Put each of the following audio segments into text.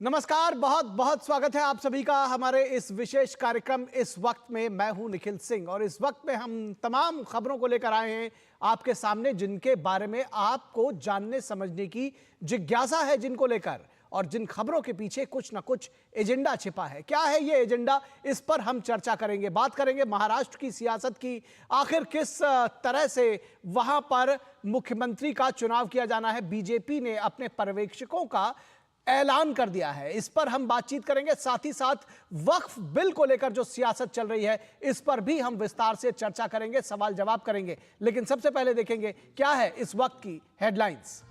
नमस्कार, बहुत बहुत स्वागत है आप सभी का हमारे इस विशेष कार्यक्रम इस वक्त में। मैं हूं निखिल सिंह और इस वक्त में हम तमाम खबरों को लेकर आए हैं आपके सामने, जिनके बारे में आपको जानने समझने की जिज्ञासा है, जिनको लेकर और जिन खबरों के पीछे कुछ ना कुछ एजेंडा छिपा है। क्या है ये एजेंडा, इस पर हम चर्चा करेंगे। बात करेंगे महाराष्ट्र की सियासत की, आखिर किस तरह से वहां पर मुख्यमंत्री का चुनाव किया जाना है। बीजेपी ने अपने पर्यवेक्षकों का ऐलान कर दिया है, इस पर हम बातचीत करेंगे। साथ ही साथ वक्फ बिल को लेकर जो सियासत चल रही है, इस पर भी हम विस्तार से चर्चा करेंगे, सवाल जवाब करेंगे। लेकिन सबसे पहले देखेंगे क्या है इस वक्त की हेडलाइंस।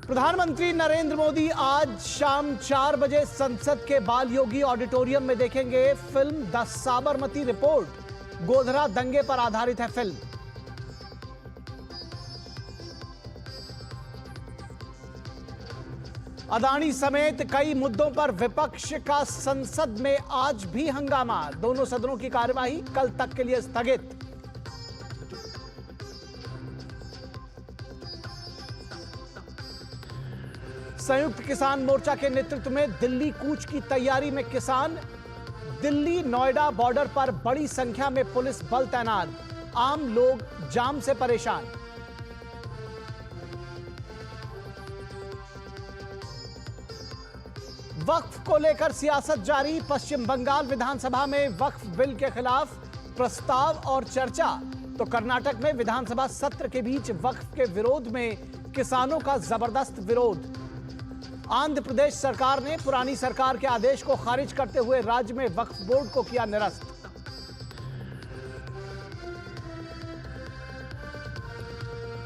प्रधानमंत्री नरेंद्र मोदी आज शाम 4 बजे संसद के बाल योगी ऑडिटोरियम में देखेंगे film the Sabarmati report. Godhra दंगे पर आधारित है फिल्म। अदानी समेत कई मुद्दों पर विपक्ष का संसद में आज भी हंगामा। दोनों सदनों की कार्यवाही कल तक के लिए स्थगित। संयुक्त किसान मोर्चा के नेतृत्व में दिल्ली कूच की तैयारी में किसान। दिल्ली नोएडा बॉर्डर पर बड़ी संख्या में पुलिस बल तैनात। आम लोग जाम से परेशान। वक्फ को लेकर सियासत जारी। पश्चिम बंगाल विधानसभा में वक्फ बिल के खिलाफ प्रस्ताव और चर्चा। तो कर्नाटक में विधानसभा सत्र के बीच वक्फ के विरोध में किसानों का जबरदस्त विरोध। आंध्र प्रदेश सरकार ने पुरानी सरकार के आदेश को खारिज करते हुए राज्य में वक्फ बोर्ड को किया निरस्त।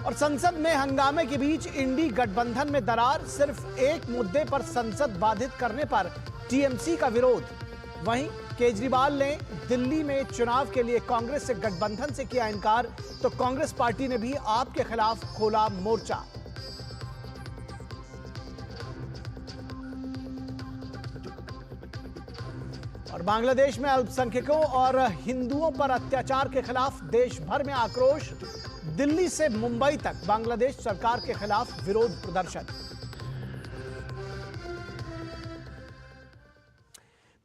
और संसद में हंगामे के बीच इंडी गठबंधन में दरार। सिर्फ एक मुद्दे पर संसद बाधित करने पर टीएमसी का विरोध। वहीं केजरीवाल ने दिल्ली में चुनाव के लिए कांग्रेस से गठबंधन से किया इनकार, तो कांग्रेस पार्टी ने भी आप के खिलाफ खोला मोर्चा। और बांग्लादेश में अल्पसंख्यकों और हिंदुओं पर अत्याचार के खिलाफ देश भर में आक्रोश। दिल्ली से मुंबई तक बांग्लादेश सरकार के खिलाफ विरोध प्रदर्शन।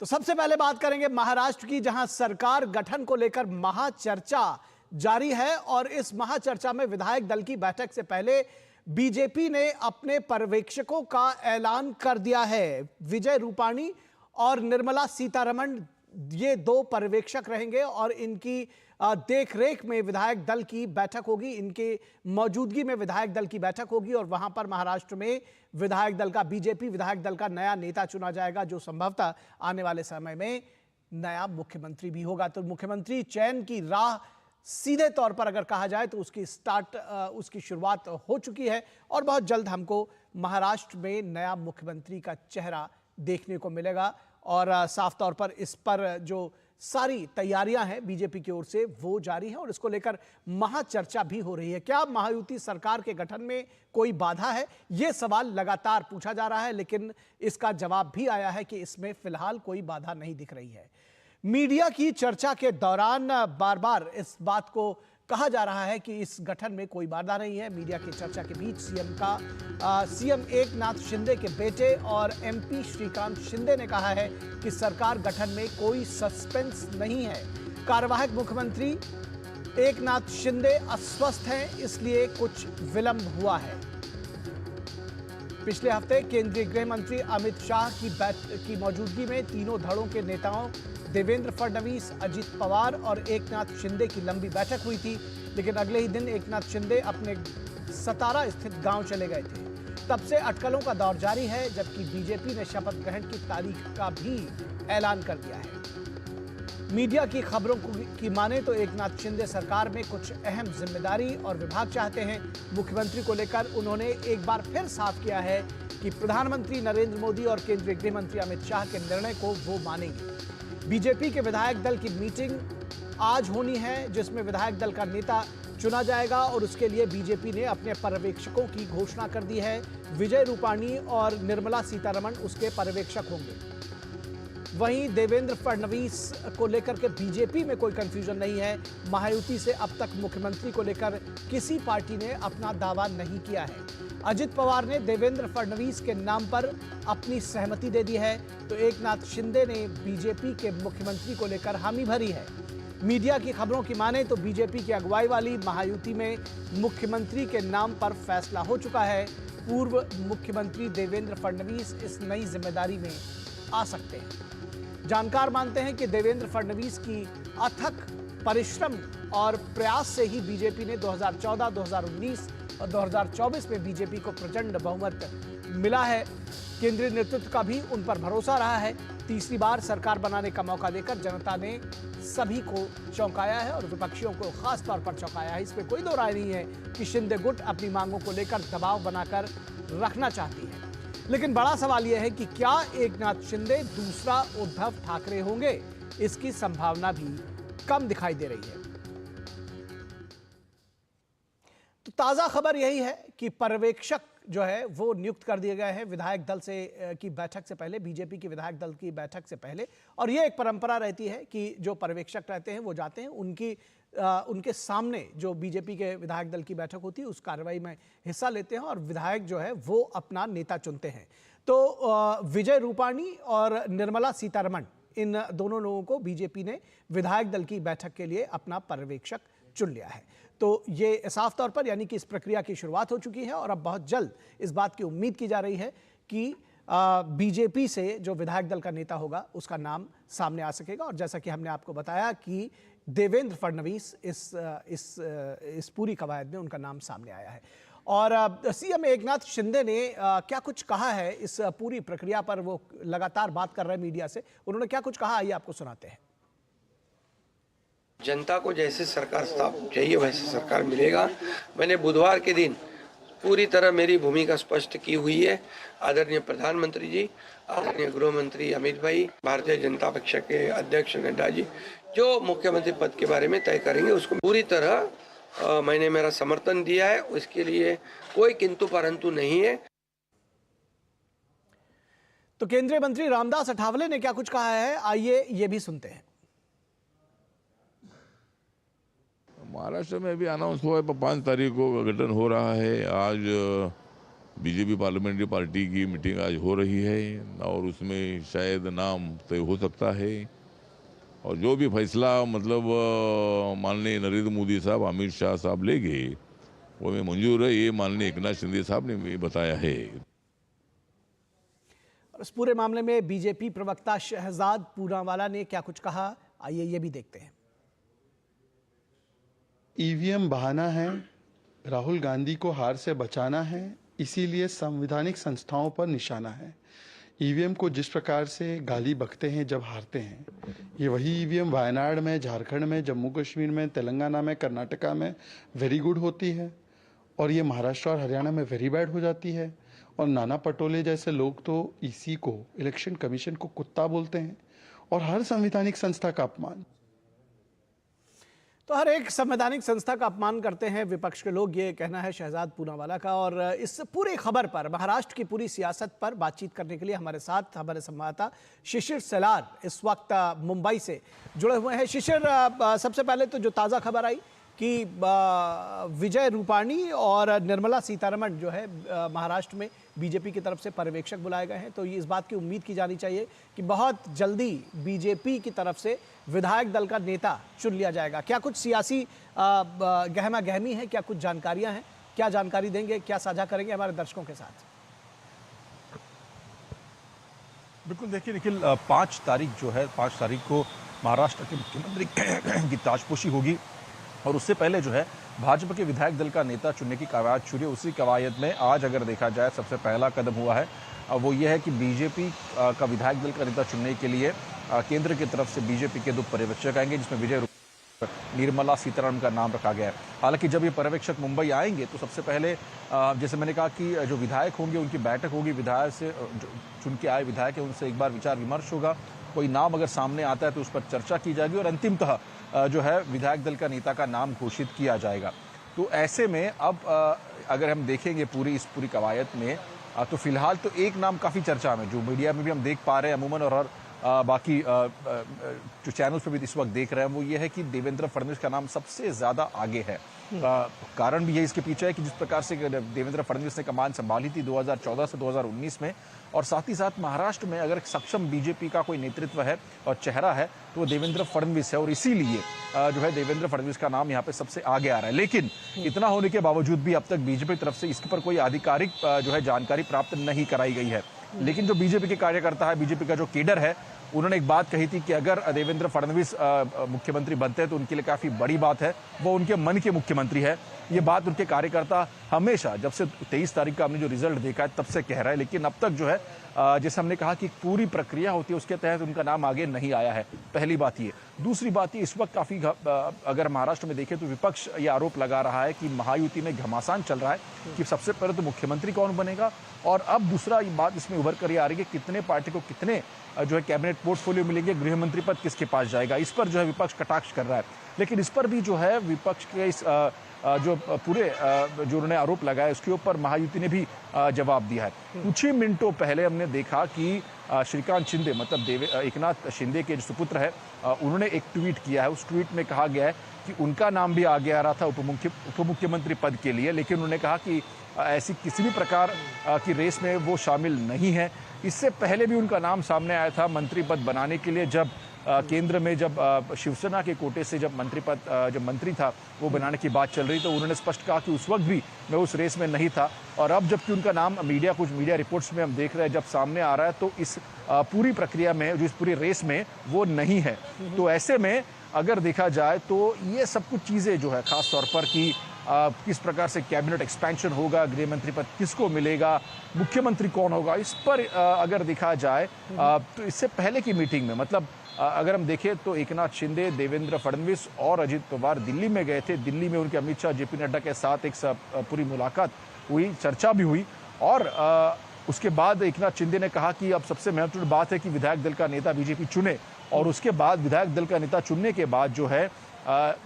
तो सबसे पहले बात करेंगे महाराष्ट्र की, जहां सरकार गठन को लेकर महाचर्चा जारी है। और इस महाचर्चा में विधायक दल की बैठक से पहले बीजेपी ने अपने पर्यवेक्षकों का ऐलान कर दिया है। विजय रूपाणी और निर्मला सीतारमण ये दो पर्यवेक्षक रहेंगे और इनकी देखरेख में विधायक दल की बैठक होगी। इनके मौजूदगी में विधायक दल की बैठक होगी और वहां पर महाराष्ट्र में विधायक दल का, बीजेपी विधायक दल का नया नेता चुना जाएगा, जो संभवतः आने वाले समय में नया मुख्यमंत्री भी होगा। तो मुख्यमंत्री चयन की राह सीधे तौर पर अगर कहा जाए तो उसकी शुरुआत हो चुकी है और बहुत जल्द हमको महाराष्ट्र में नया मुख्यमंत्री का चेहरा देखने को मिलेगा। और साफ तौर पर इस पर जो सारी तैयारियां हैं बीजेपी की ओर से वो जारी है और इसको लेकर महाचर्चा भी हो रही है। क्या महायुति सरकार के गठन में कोई बाधा है, ये सवाल लगातार पूछा जा रहा है, लेकिन इसका जवाब भी आया है कि इसमें फिलहाल कोई बाधा नहीं दिख रही है। मीडिया की चर्चा के दौरान बार बार इस बात को कहा जा रहा है कि इस गठन में कोई बाधा नहीं है। मीडिया की चर्चा के बीच सीएम एकनाथ शिंदे के बेटे और एमपी श्रीकांत शिंदे ने कहा है कि सरकार गठन में कोई सस्पेंस नहीं है। कार्यवाहक मुख्यमंत्री एकनाथ शिंदे अस्वस्थ हैं, इसलिए कुछ विलंब हुआ है। पिछले हफ्ते केंद्रीय गृह मंत्री अमित शाह की मौजूदगी में तीनों धड़ों के नेताओं देवेंद्र फडणवीस, अजित पवार और एकनाथ शिंदे की लंबी बैठक हुई थी, लेकिन अगले ही दिन एकनाथ शिंदे अपने सतारा स्थित गांव चले गए थे। तब से अटकलों का दौर जारी है, जबकि बीजेपी ने शपथ ग्रहण की तारीख का भी ऐलान कर दिया है। मीडिया की खबरों की माने तो एकनाथ शिंदे सरकार में कुछ अहम जिम्मेदारी और विभाग चाहते हैं। मुख्यमंत्री को लेकर उन्होंने एक बार फिर साफ किया है कि प्रधानमंत्री नरेंद्र मोदी और केंद्रीय गृह मंत्री अमित शाह के निर्णय को वो मानेंगे। बीजेपी के विधायक दल की मीटिंग आज होनी है, जिसमें विधायक दल का नेता चुना जाएगा और उसके लिए बीजेपी ने अपने पर्यवेक्षकों की घोषणा कर दी है। विजय रूपाणी और निर्मला सीतारमण उसके पर्यवेक्षक होंगे। वहीं देवेंद्र फडणवीस को लेकर के बीजेपी में कोई कंफ्यूजन नहीं है। महायुति से अब तक मुख्यमंत्री को लेकर किसी पार्टी ने अपना दावा नहीं किया है। अजित पवार ने देवेंद्र फडणवीस के नाम पर अपनी सहमति दे दी है, तो एकनाथ शिंदे ने बीजेपी के मुख्यमंत्री को लेकर हामी भरी है। मीडिया की खबरों की माने तो बीजेपी की अगुवाई वाली महायुति में मुख्यमंत्री के नाम पर फैसला हो चुका है। पूर्व मुख्यमंत्री देवेंद्र फडणवीस इस नई जिम्मेदारी में आ सकते हैं। जानकार मानते हैं कि देवेंद्र फडणवीस की अथक परिश्रम और प्रयास से ही बीजेपी ने 2014, 2019 और 2024 में बीजेपी को प्रचंड बहुमत मिला है। केंद्रीय नेतृत्व का भी उन पर भरोसा रहा है। तीसरी बार सरकार बनाने का मौका देकर जनता ने सभी को चौंकाया है और विपक्षियों को खास तौर पर चौंकाया है। इसमें कोई दो राय नहीं है कि शिंदे गुट अपनी मांगों को लेकर दबाव बनाकर रखना चाहती है। लेकिन बड़ा सवाल यह है कि क्या एकनाथ शिंदे दूसरा उद्धव ठाकरे होंगे? इसकी संभावना भी कम दिखाई दे रही है। तो ताजा खबर यही है कि पर्यवेक्षक जो है वो नियुक्त कर दिए गए हैं विधायक दल से की बैठक से पहले, बीजेपी की विधायक दल की बैठक से पहले। और ये एक परंपरा रहती है कि जो पर्यवेक्षक रहते हैं वो जाते हैं, उनके सामने जो बीजेपी के विधायक दल की बैठक होती है उस कार्रवाई में हिस्सा लेते हैं और विधायक जो है वो अपना नेता चुनते हैं। तो विजय रूपाणी और निर्मला सीतारमण, इन दोनों लोगों को बीजेपी ने विधायक दल की बैठक के लिए अपना पर्यवेक्षक चुन लिया है। तो ये साफ तौर पर यानी कि इस प्रक्रिया की शुरुआत हो चुकी है और अब बहुत जल्द इस बात की उम्मीद की जा रही है कि बीजेपी से जो विधायक दल का नेता होगा उसका नाम सामने आ सकेगा। और जैसा कि हमने आपको बताया कि देवेंद्र फडणवीस इस पूरी कवायद में उनका नाम सामने आया है। और सीएम एकनाथ शिंदे ने क्या कुछ कहा है इस पूरी प्रक्रिया पर, वो लगातार बात कर रहे हैं मीडिया से। उन्होंने क्या कुछ कहा, आइए आपको सुनाते हैं। जनता को जैसे सरकार चाहिए वैसे सरकार मिलेगा। मैंने बुधवार के दिन पूरी तरह मेरी भूमिका स्पष्ट की हुई है। आदरणीय प्रधानमंत्री जी, आदरणीय गृह मंत्री अमित भाई, भारतीय जनता पक्ष के अध्यक्ष नड्डा जी जो मुख्यमंत्री पद के बारे में तय करेंगे उसको पूरी तरह मैंने मेरा समर्थन दिया है। उसके लिए कोई किंतु परंतु नहीं है। तो केंद्रीय मंत्री रामदास अठावले ने क्या कुछ कहा है, आइए ये भी सुनते हैं। महाराष्ट्र में भी अनाउंस हुआ है 5 तारीख को गठन हो रहा है। आज बीजेपी पार्लियामेंट्री पार्टी की मीटिंग आज हो रही है और उसमें शायद नाम तय हो सकता है। और जो भी फैसला मतलब माननीय नरेंद्र मोदी साहब, अमित शाह साहब लेंगे वो में मंजूर है, ये माननीय एकनाथ शिंदे साहब ने भी बताया है। और इस पूरे मामले में बीजेपी प्रवक्ता शहजाद पूनावाला ने क्या कुछ कहा, आइए ये भी देखते हैं। ईवीएम बहाना है, राहुल गांधी को हार से बचाना है, इसीलिए संवैधानिक संस्थाओं पर निशाना है। ईवीएम को जिस प्रकार से गाली बकते हैं जब हारते हैं, ये वही ईवीएम वायनाड में, झारखंड में, जम्मू कश्मीर में, तेलंगाना में, कर्नाटका में वेरी गुड होती है और ये महाराष्ट्र और हरियाणा में वेरी बैड हो जाती है। और नाना पटोले जैसे लोग तो इसी को, इलेक्शन कमीशन को कुत्ता बोलते हैं और हर संवैधानिक संस्था का अपमान। तो हर एक संवैधानिक संस्था का अपमान करते हैं विपक्ष के लोग, ये कहना है शहजाद पूनावाला का। और इस पूरी खबर पर, महाराष्ट्र की पूरी सियासत पर बातचीत करने के लिए हमारे साथ हमारे संवाददाता शिशिर सेलार इस वक्त मुंबई से जुड़े हुए हैं। शिशिर, सबसे पहले तो जो ताज़ा खबर आई कि विजय रूपाणी और निर्मला सीतारमण जो है महाराष्ट्र में बीजेपी की तरफ से पर्यवेक्षक बुलाए गए हैं, तो ये इस बात की उम्मीद की जानी चाहिए कि बहुत जल्दी बीजेपी की तरफ से विधायक दल का नेता चुन लिया जाएगा। क्या कुछ सियासी गहमा गहमी है, क्या कुछ जानकारियां हैं, क्या जानकारी देंगे, क्या साझा करेंगे हमारे दर्शकों के साथ? बिल्कुल, देखिए निखिल, 5 तारीख जो है, 5 तारीख को महाराष्ट्र के मुख्यमंत्री की ताजपोशी होगी और उससे पहले जो है भाजपा के विधायक दल का नेता चुनने की कवायद शुरू है। उसी कवायद में आज अगर देखा जाए सबसे पहला कदम हुआ है वो ये है कि बीजेपी का विधायक दल का नेता चुनने के लिए केंद्र की तरफ से बीजेपी के 2 पर्यवेक्षक आएंगे, जिसमें विजय निर्मला सीतारमण का नाम रखा गया है। हालांकि जब ये पर्यवेक्षक मुंबई आएंगे तो सबसे पहले जैसे मैंने कहा कि जो विधायक होंगे उनकी बैठक होगी, विधायक से चुन के आए विधायक है उनसे एक बार विचार विमर्श होगा। कोई नाम अगर सामने आता है तो उस पर चर्चा की जाएगी और अंतिमतः जो है विधायक दल का नेता का नाम घोषित किया जाएगा। तो ऐसे में अब अगर हम देखेंगे इस पूरी कवायद में तो फिलहाल तो एक नाम काफ़ी चर्चा में, जो मीडिया में भी हम देख पा रहे हैं अमूमन, और बाकी जो चैनल्स पे भी इस वक्त देख रहे हैं वो ये है कि देवेंद्र फडणवीस का नाम सबसे ज्यादा आगे है। कारण भी ये इसके पीछे है कि जिस प्रकार से देवेंद्र फडणवीस ने कमान संभाली थी 2014 से 2019 में, और साथ ही साथ महाराष्ट्र में अगर सक्षम बीजेपी का कोई नेतृत्व है और चेहरा है तो वो देवेंद्र फडणवीस है, और इसीलिए जो है देवेंद्र फडणवीस का नाम यहाँ पे सबसे आगे आ रहा है। लेकिन इतना होने के बावजूद भी अब तक बीजेपी की तरफ से इसके पर कोई आधिकारिक जो है जानकारी प्राप्त नहीं कराई गई है। लेकिन जो बीजेपी के कार्यकर्ता है, बीजेपी का जो केडर है, उन्होंने एक बात कही थी कि अगर देवेंद्र फडणवीस मुख्यमंत्री बनते हैं तो उनके लिए काफी बड़ी बात है, वो उनके मन के मुख्यमंत्री है। ये बात उनके कार्यकर्ता हमेशा, जब से 23 तारीख का हमने जो रिजल्ट देखा है तब से कह रहा है। लेकिन अब तक जो है जैसे हमने कहा कि पूरी प्रक्रिया होती है उसके तहत उनका नाम आगे नहीं आया है, पहली बात ये। दूसरी बात ये, इस वक्त काफी अगर महाराष्ट्र में देखें तो विपक्ष ये आरोप लगा रहा है कि महायुति में घमासान चल रहा है कि सबसे पहले तो मुख्यमंत्री कौन बनेगा, और अब दूसरा बात इसमें उभर कर ये आ रही है कितने पार्टी को कितने जो है कैबिनेट पोर्टफोलियो मिलेंगे, गृह मंत्री पद किसके पास जाएगा, इस पर जो है विपक्ष कटाक्ष कर रहा है। लेकिन इस पर भी जो है विपक्ष के इस जो पूरे जो उन्होंने आरोप लगाया उसके ऊपर महायुति ने भी जवाब दिया है। कुछ ही मिनटों पहले हमने देखा कि श्रीकांत शिंदे मतलब एकनाथ शिंदे के जो सुपुत्र है, उन्होंने एक ट्वीट किया है। उस ट्वीट में कहा गया है कि उनका नाम भी आगे आ रहा था उप मुख्यमंत्री पद के लिए, लेकिन उन्होंने कहा कि ऐसी किसी भी प्रकार की रेस में वो शामिल नहीं है। इससे पहले भी उनका नाम सामने आया था मंत्री पद बनाने के लिए, जब केंद्र में जब शिवसेना के कोटे से जब मंत्री था वो बनाने की बात चल रही, तो उन्होंने स्पष्ट कहा कि उस वक्त भी मैं उस रेस में नहीं था। और अब जबकि उनका नाम कुछ मीडिया रिपोर्ट्स में हम देख रहे हैं जब सामने आ रहा है, तो इस पूरी प्रक्रिया में, जो इस पूरी रेस में वो नहीं है। तो ऐसे में अगर देखा जाए तो ये सब कुछ चीजें जो है खास तौर पर कि किस प्रकार से कैबिनेट एक्सपेंशन होगा, गृह मंत्री पद किसको मिलेगा, मुख्यमंत्री कौन होगा, इस पर अगर देखा जाए तो इससे पहले की मीटिंग में मतलब अगर हम देखें तो एकनाथ शिंदे, देवेंद्र फडणवीस और अजित पवार दिल्ली में गए थे। दिल्ली में उनके अमित शाह, जेपी नड्डा के साथ एक पूरी मुलाकात हुई, चर्चा भी हुई, और उसके बाद एकनाथ शिंदे ने कहा कि अब सबसे महत्वपूर्ण बात है कि विधायक दल का नेता बीजेपी चुने, और उसके बाद विधायक दल का नेता चुनने के बाद जो है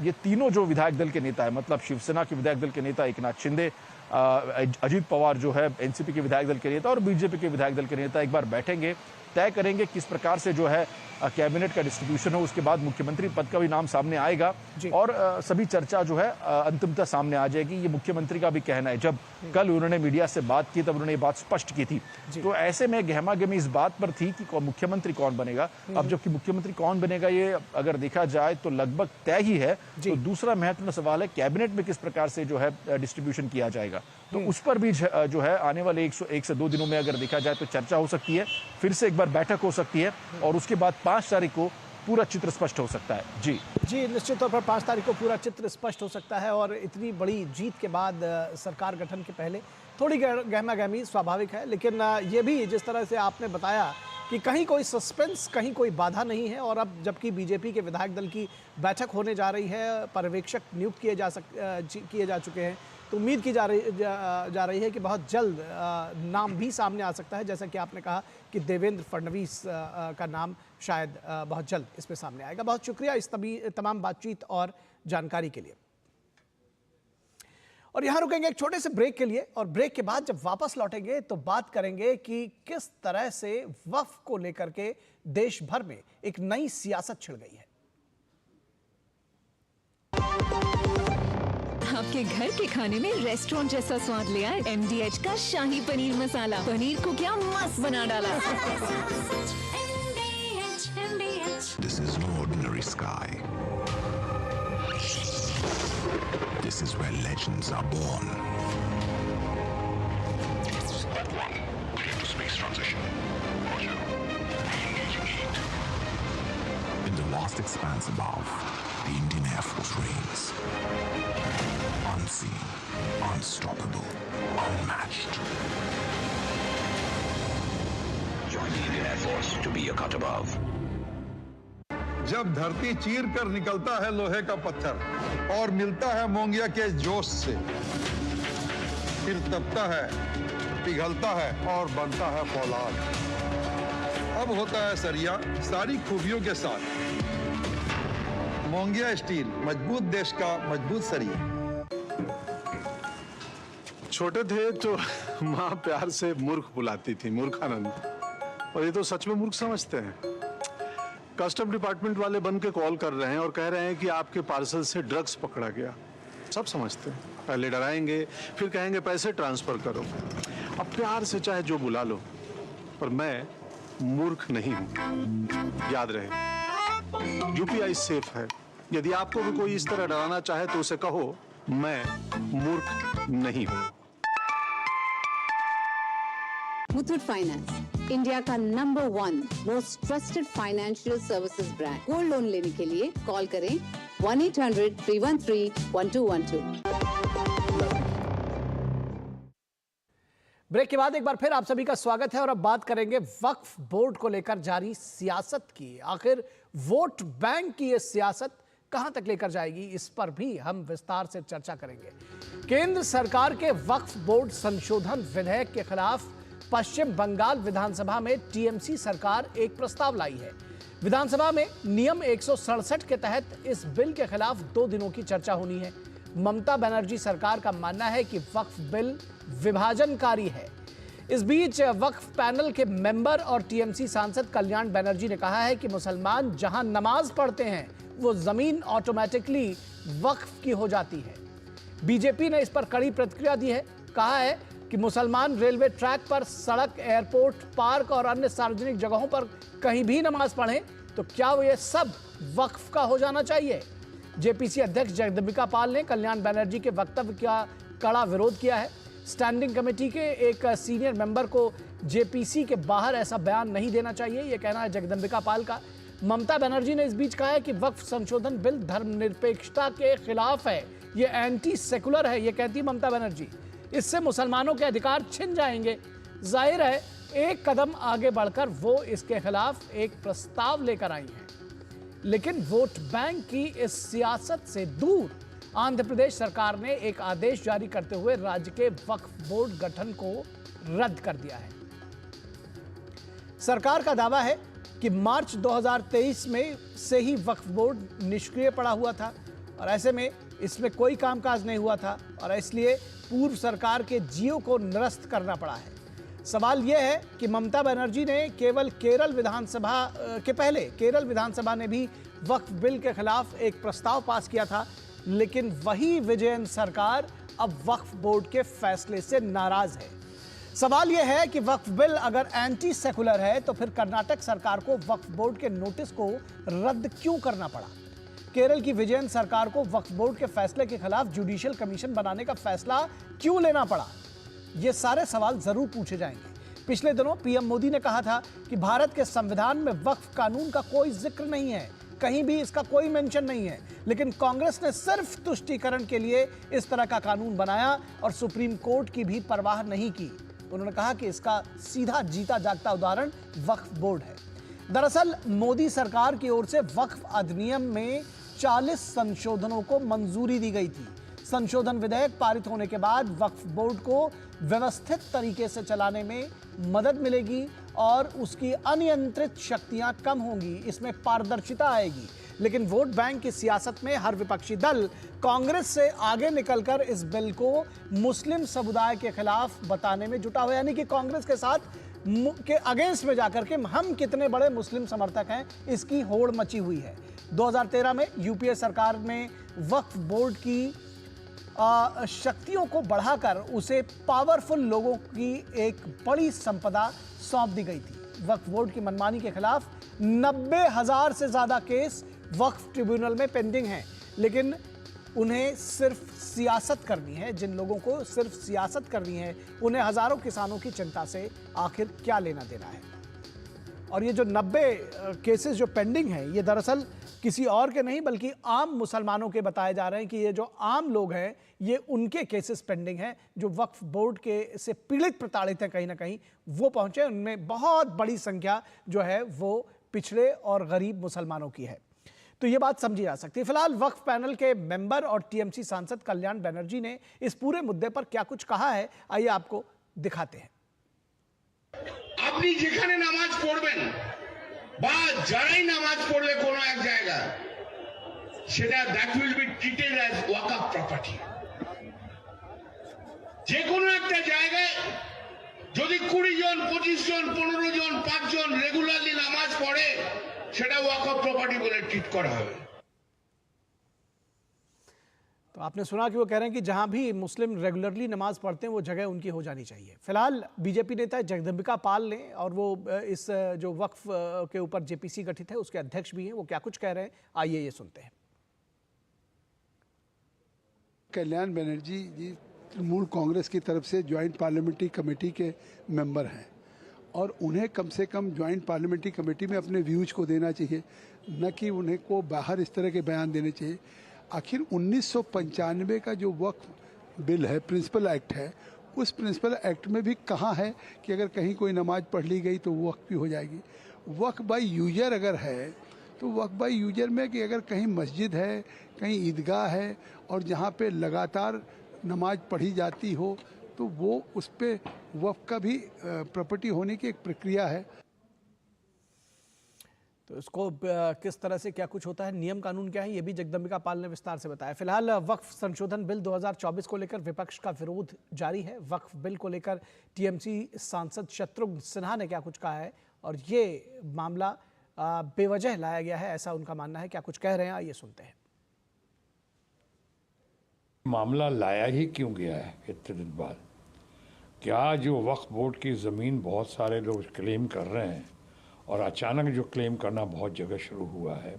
ये तीनों जो विधायक दल के नेता है, मतलब शिवसेना के विधायक दल के नेता एकनाथ शिंदे, अजित पवार जो है एनसीपी के विधायक दल के नेता, और बीजेपी के विधायक दल के नेता एक बार बैठेंगे, तय करेंगे किस प्रकार से जो है कैबिनेट का डिस्ट्रीब्यूशन हो। उसके बाद मुख्यमंत्री पद का भी नाम सामने आएगा और सभी चर्चा जो है अंतिमतः सामने आ जाएगी। ये मुख्यमंत्री का भी कहना है। जब कल उन्होंने मीडिया से बात की तब उन्होंने ये बात स्पष्ट की थी। तो ऐसे में गहमागहमी इस बात पर थी कि मुख्यमंत्री कौन बनेगा। अब जबकि मुख्यमंत्री कौन बनेगा ये अगर देखा जाए तो लगभग तय ही है। तो दूसरा महत्वपूर्ण सवाल है कैबिनेट में किस प्रकार से जो है डिस्ट्रीब्यूशन किया जाएगा। तो उस पर भी जो है आने वाले 1 से 2 दिनों में अगर देखा जाए तो चर्चा हो सकती है, फिर से एक बार बैठक हो सकती है और उसके बाद 5 तारीख को पूरा चित्र स्पष्ट हो सकता है। जी निश्चित तौर पर 5 तारीख को पूरा चित्र स्पष्ट हो सकता है। और इतनी बड़ी जीत के बाद सरकार गठन के पहले थोड़ी गहमा-गहमी स्वाभाविक है, लेकिन ये भी जिस तरह से आपने बताया कि कहीं कोई सस्पेंस, कहीं कोई बाधा नहीं है। और अब जबकि बीजेपी के विधायक दल की बैठक होने जा रही है, पर्यवेक्षक नियुक्त किए जा चुके हैं, तो उम्मीद की जा रही है कि बहुत जल्द नाम भी सामने आ सकता है। जैसा कि आपने कहा कि देवेंद्र फडणवीस का नाम शायद बहुत जल्द इसमें सामने आएगा। बहुत शुक्रिया इस तमाम बातचीत और जानकारी के लिए। और यहाँ रुकेंगे एक छोटे से ब्रेक के लिए, और ब्रेक के बाद जब वापस लौटेंगे तो बात करेंगे कि किस तरह से वक्फ को लेकर के देश भर में एक नई सियासत छिड़ गई है। आपके घर के खाने में रेस्टोरेंट जैसा स्वाद ले आए MDH का शाही पनीर मसाला। पनीर को क्या मस्त बना डाला। This is no ordinary sky. This is where legends are born. Space transition. In the vast expanse above, the Indian Air Force reigns. Unseen, unstoppable, unmatched. Join the Indian Air Force to be a cut above. जब धरती चीर कर निकलता है लोहे का पत्थर और मिलता है मोंगिया के जोश से, फिर तपता है, पिघलता है और बनता है फौलाद। अब होता है सरिया सारी खूबियों के साथ। मोंगिया स्टील, मजबूत देश का मजबूत सरिया। छोटे थे तो माँ प्यार से मूर्ख बुलाती थी, मूर्खानंद। और ये तो सच में मूर्ख समझते हैं। कस्टम डिपार्टमेंट वाले बन के कॉल कर रहे हैं और कह रहे हैं कि आपके पार्सल से ड्रग्स पकड़ा गया। सब समझते हैं, पहले डराएंगे फिर कहेंगे पैसे ट्रांसफर करो। अब प्यार से चाहे जो बुला लो, पर मैं मूर्ख नहीं हूं, याद रहे। यूपीआई सेफ है। यदि आपको भी कोई इस तरह डराना चाहे तो उसे कहो मैं मूर्ख नहीं हूं। मुथूट फाइनेंस, इंडिया का number 1 most trusted financial services brand. Gold loan लेने के लिए कॉल करें 1-800-313-1212। ब्रेक के बाद एक बार फिर आप सभी का स्वागत है और अब बात करेंगे वक्फ बोर्ड को लेकर जारी सियासत की। आखिर वोट बैंक की ये सियासत कहां तक लेकर जाएगी, इस पर भी हम विस्तार से चर्चा करेंगे। केंद्र सरकार के वक्फ बोर्ड संशोधन विधेयक के खिलाफ पश्चिम बंगाल विधानसभा में टीएमसी सरकार एक प्रस्ताव लाई है। विधानसभा में नियम 167 के तहत इस बिल के खिलाफ 2 दिनों की चर्चा होनी है। ममता बनर्जी सरकार का मानना है कि वक्फ बिल विभाजनकारी है। इस बीच वक्फ पैनल के मेंबर और टीएमसी सांसद कल्याण बनर्जी ने कहा है कि मुसलमान जहां नमाज पढ़ते हैं वो जमीन ऑटोमेटिकली वक्फ की हो जाती है। बीजेपी ने इस पर कड़ी प्रतिक्रिया दी है। कहा है कि मुसलमान रेलवे ट्रैक पर, सड़क, एयरपोर्ट, पार्क और अन्य सार्वजनिक जगहों पर कहीं भी नमाज पढ़ें तो क्या वो ये सब वक्फ का हो जाना चाहिए। जेपीसी अध्यक्ष जगदम्बिका पाल ने कल्याण बनर्जी के वक्तव्य का कड़ा विरोध किया है। स्टैंडिंग कमेटी के एक सीनियर मेंबर को जेपीसी के बाहर ऐसा बयान नहीं देना चाहिए, यह कहना है जगदम्बिका पाल का। ममता बनर्जी ने इस बीच कहा है कि वक्फ संशोधन बिल धर्मनिरपेक्षता के खिलाफ है, ये एंटी सेकुलर है, ये कहती ममता बनर्जी। इससे मुसलमानों के अधिकार छिन जाएंगे। जाहिर है एक कदम आगे बढ़कर वो इसके खिलाफ एक प्रस्ताव लेकर आई हैं। लेकिन वोट बैंक की इस सियासत से दूर आंध्र प्रदेश सरकार ने एक आदेश जारी करते हुए राज्य के वक्फ बोर्ड गठन को रद्द कर दिया है। सरकार का दावा है कि मार्च 2023 में से ही वक्फ बोर्ड निष्क्रिय पड़ा हुआ था और ऐसे में इसमें कोई कामकाज नहीं हुआ था और इसलिए पूर्व सरकार के जियो को निरस्त करना पड़ा है। सवाल यह है कि ममता बनर्जी ने केरल विधानसभा ने भी वक्फ बिल के खिलाफ एक प्रस्ताव पास किया था, लेकिन वही विजयन सरकार अब वक्फ बोर्ड के फैसले से नाराज है। सवाल यह है कि वक्फ बिल अगर एंटी सेकुलर है तो फिर कर्नाटक सरकार को वक्फ बोर्ड के नोटिस को रद्द क्यों करना पड़ा। केरल की विजयन सरकार को वक्फ बोर्ड के फैसले के खिलाफ जुडिशियल कमीशन बनाने का फैसला क्यों लेना पड़ा। ये सारे सवाल जरूर पूछे जाएंगे। पिछले दिनों पीएम मोदी ने कहा था कि भारत के संविधान में वक्फ कानून का कोई जिक्र नहीं है, कहीं भी इसका कोई मेंशन नहीं है, लेकिन कांग्रेस ने सिर्फ तुष्टीकरण के लिए इस तरह का कानून बनाया और सुप्रीम कोर्ट की भी परवाह नहीं की। उन्होंने कहा कि इसका सीधा जीता जागता उदाहरण वक्फ बोर्ड है। दरअसल मोदी सरकार की ओर से वक्फ अधिनियम में 40 संशोधनों को मंजूरी दी गई थी। संशोधन विधेयक पारित होने के बाद वक्फ बोर्ड को व्यवस्थित तरीके से चलाने में मदद मिलेगी और उसकी अनियंत्रित शक्तियां कम होंगी, इसमें पारदर्शिता आएगी। लेकिन वोट बैंक की सियासत में हर विपक्षी दल कांग्रेस से आगे निकलकर इस बिल को मुस्लिम समुदाय के खिलाफ बताने में जुटा हुआ, यानी कि कांग्रेस के साथ के अगेंस्ट में जाकर के हम कितने बड़े मुस्लिम समर्थक हैं, इसकी होड़ मची हुई है। 2013 में यूपीए सरकार में वक्फ बोर्ड की शक्तियों को बढ़ाकर उसे पावरफुल लोगों की एक बड़ी संपदा सौंप दी गई थी। वक्फ बोर्ड की मनमानी के खिलाफ 90,000 से ज्यादा केस वक्फ ट्रिब्यूनल में पेंडिंग हैं, लेकिन उन्हें सिर्फ सियासत करनी है। जिन लोगों को सिर्फ सियासत करनी है उन्हें हजारों किसानों की चिंता से आखिर क्या लेना देना है। और ये जो 90 केसेस जो पेंडिंग हैं, ये दरअसल किसी और के नहीं बल्कि आम मुसलमानों के बताए जा रहे हैं कि ये जो आम लोग हैं ये उनके केसेस पेंडिंग हैं जो वक्फ बोर्ड के से पीड़ित प्रताड़ित हैं, कहीं ना कहीं वो पहुंचे। उनमें बहुत बड़ी संख्या जो है वो पिछड़े और गरीब मुसलमानों की है, तो ये बात समझी जा सकती है। फिलहाल वक्फ पैनल के मेंबर और टीएमसी सांसद कल्याण बनर्जी ने इस पूरे मुद्दे पर क्या कुछ कहा है, आइए आपको दिखाते हैं। আপনি যেখানে নামাজ পড়বেন বা যারাই নামাজ পড়বে কোনো এক জায়গায়, সেটা that will be treated as Waqf property. যে কোনো একটা জায়গায় যদি 20 জন 25 জন 15 জন 5 জন রেগুলারলি নামাজ পড়ে সেটা ওয়াকফ প্রপার্টি বলে ট্রিট করা হবে। तो आपने सुना कि वो कह रहे हैं कि जहां भी मुस्लिम रेगुलरली नमाज पढ़ते हैं वो जगह उनकी हो जानी चाहिए। फिलहाल बीजेपी नेता जगदम्बिका पाल ने, और वो इस जो वक्फ के ऊपर जेपीसी गठित है उसके अध्यक्ष भी हैं, वो क्या कुछ कह रहे हैं आइए ये सुनते हैं। कल्याण बनर्जी जी तृणमूल कांग्रेस की तरफ से ज्वाइंट पार्लियामेंट्री कमेटी के मेंबर हैं और उन्हें कम से कम ज्वाइंट पार्लियामेंट्री कमेटी में अपने व्यूज को देना चाहिए, न कि उन्हें को बाहर इस तरह के बयान देने चाहिए। आखिर 1995 का जो वक्फ बिल है, प्रिंसिपल एक्ट है, उस प्रिंसिपल एक्ट में भी कहाँ है कि अगर कहीं कोई नमाज पढ़ ली गई तो वक्फ भी हो जाएगी। वक्फ बाय यूजर अगर है तो वक्फ बाय यूजर में कि अगर कहीं मस्जिद है, कहीं ईदगाह है और जहाँ पे लगातार नमाज पढ़ी जाती हो तो वो उस पर वक्फ का भी प्रॉपर्टी होने की एक प्रक्रिया है। तो इसको किस तरह से क्या कुछ होता है, नियम कानून क्या है, ये भी जगदम्बिका पाल ने विस्तार से बताया। फिलहाल वक्फ संशोधन बिल 2024 को लेकर विपक्ष का विरोध जारी है। वक्फ बिल को लेकर टीएमसी सांसद शत्रुघ्न सिन्हा ने क्या कुछ कहा है और ये मामला बेवजह लाया गया है ऐसा उनका मानना है। क्या कुछ कह रहे हैं आइए सुनते हैं। मामला लाया ही क्यों गया है इतने दिन बाद? क्या जो वक्फ बोर्ड की ज़मीन बहुत सारे लोग क्लेम कर रहे हैं और अचानक जो क्लेम करना बहुत जगह शुरू हुआ है,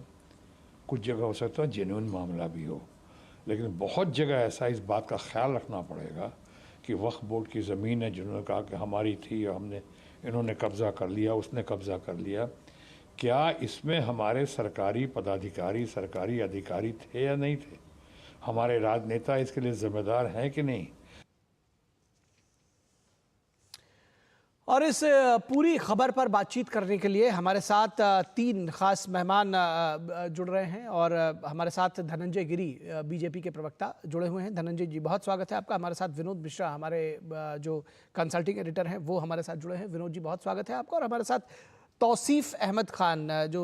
कुछ जगह हो सकता है जेन्युइन मामला भी हो, लेकिन बहुत जगह ऐसा इस बात का ख्याल रखना पड़ेगा कि वक्फ बोर्ड की ज़मीन है जिन्होंने कहा कि हमारी थी और हमने इन्होंने कब्ज़ा कर लिया, उसने कब्ज़ा कर लिया। क्या इसमें हमारे सरकारी पदाधिकारी, सरकारी अधिकारी थे या नहीं थे? हमारे राजनेता इसके लिए जिम्मेदार हैं कि नहीं? और इस पूरी खबर पर बातचीत करने के लिए हमारे साथ तीन खास मेहमान जुड़ रहे हैं और हमारे साथ धनंजय गिरी बीजेपी के प्रवक्ता जुड़े हुए हैं। धनंजय जी बहुत स्वागत है आपका। हमारे साथ विनोद मिश्रा हमारे जो कंसल्टिंग एडिटर हैं वो हमारे साथ जुड़े हैं। विनोद जी बहुत स्वागत है आपका। और हमारे साथ तौसीफ अहमद खान जो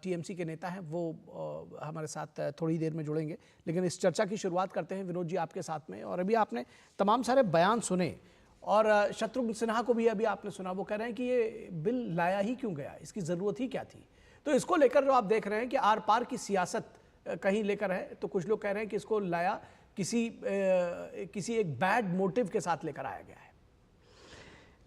टीएमसी के नेता हैं वो हमारे साथ थोड़ी देर में जुड़ेंगे, लेकिन इस चर्चा की शुरुआत करते हैं विनोद जी आपके साथ में। और अभी आपने तमाम सारे बयान सुने और शत्रुघ्न सिन्हा को भी अभी आपने सुना, वो कह रहे हैं कि ये बिल लाया ही क्यों गया, इसकी ज़रूरत ही क्या थी। तो इसको लेकर जो आप देख रहे हैं कि आर पार की सियासत कहीं लेकर है, तो कुछ लोग कह रहे हैं कि इसको लाया किसी एक बैड मोटिव के साथ लेकर आया गया है।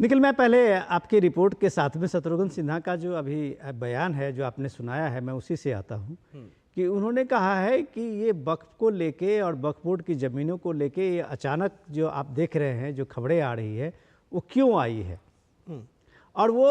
निखिल, मैं पहले आपकी रिपोर्ट के साथ में शत्रुघ्न सिन्हा का जो अभी बयान है जो आपने सुनाया है, मैं उसी से आता हूँ कि उन्होंने कहा है कि ये वक्फ को लेके और वक्फ बोर्ड की ज़मीनों को लेके ये अचानक जो आप देख रहे हैं जो खबरें आ रही है वो क्यों आई है, और वो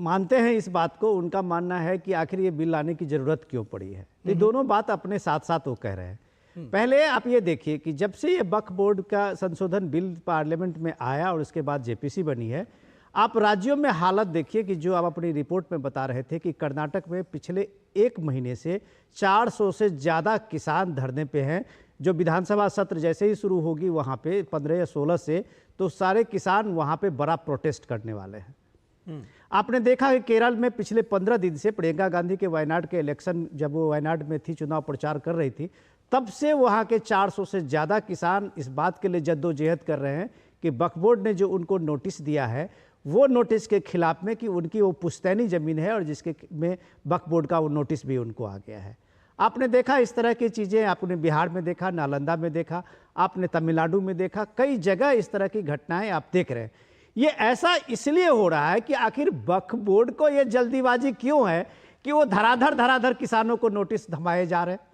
मानते हैं इस बात को। उनका मानना है कि आखिर ये बिल लाने की ज़रूरत क्यों पड़ी है। ये दोनों बात अपने साथ साथ वो कह रहे हैं। पहले आप ये देखिए कि जब से ये वक्फ बोर्ड का संशोधन बिल पार्लियामेंट में आया और उसके बाद जेपीसी बनी है, आप राज्यों में हालत देखिए कि जो आप अपनी रिपोर्ट में बता रहे थे कि कर्नाटक में पिछले एक महीने से 400 से ज़्यादा किसान धरने पे हैं। जो विधानसभा सत्र जैसे ही शुरू होगी वहाँ पे 15 या 16 से, तो सारे किसान वहाँ पे बड़ा प्रोटेस्ट करने वाले हैं। आपने देखा कि केरल में पिछले 15 दिन से प्रियंका गांधी के वायनाड के इलेक्शन, जब वो वायनाड में थी, चुनाव प्रचार कर रही थी, तब से वहाँ के 400 से ज़्यादा किसान इस बात के लिए जद्दोजहद कर रहे हैं कि वक्फ बोर्ड ने जो उनको नोटिस दिया है वो नोटिस के खिलाफ में कि उनकी वो पुश्तैनी ज़मीन है और जिसके में वक्फ बोर्ड का वो नोटिस भी उनको आ गया है। आपने देखा इस तरह की चीज़ें, आपने बिहार में देखा, नालंदा में देखा, आपने तमिलनाडु में देखा, कई जगह इस तरह की घटनाएं आप देख रहे हैं। ये ऐसा इसलिए हो रहा है कि आखिर वक्फ बोर्ड को ये जल्दीबाजी क्यों है कि वो धराधर किसानों को नोटिस थमाए जा रहे हैं।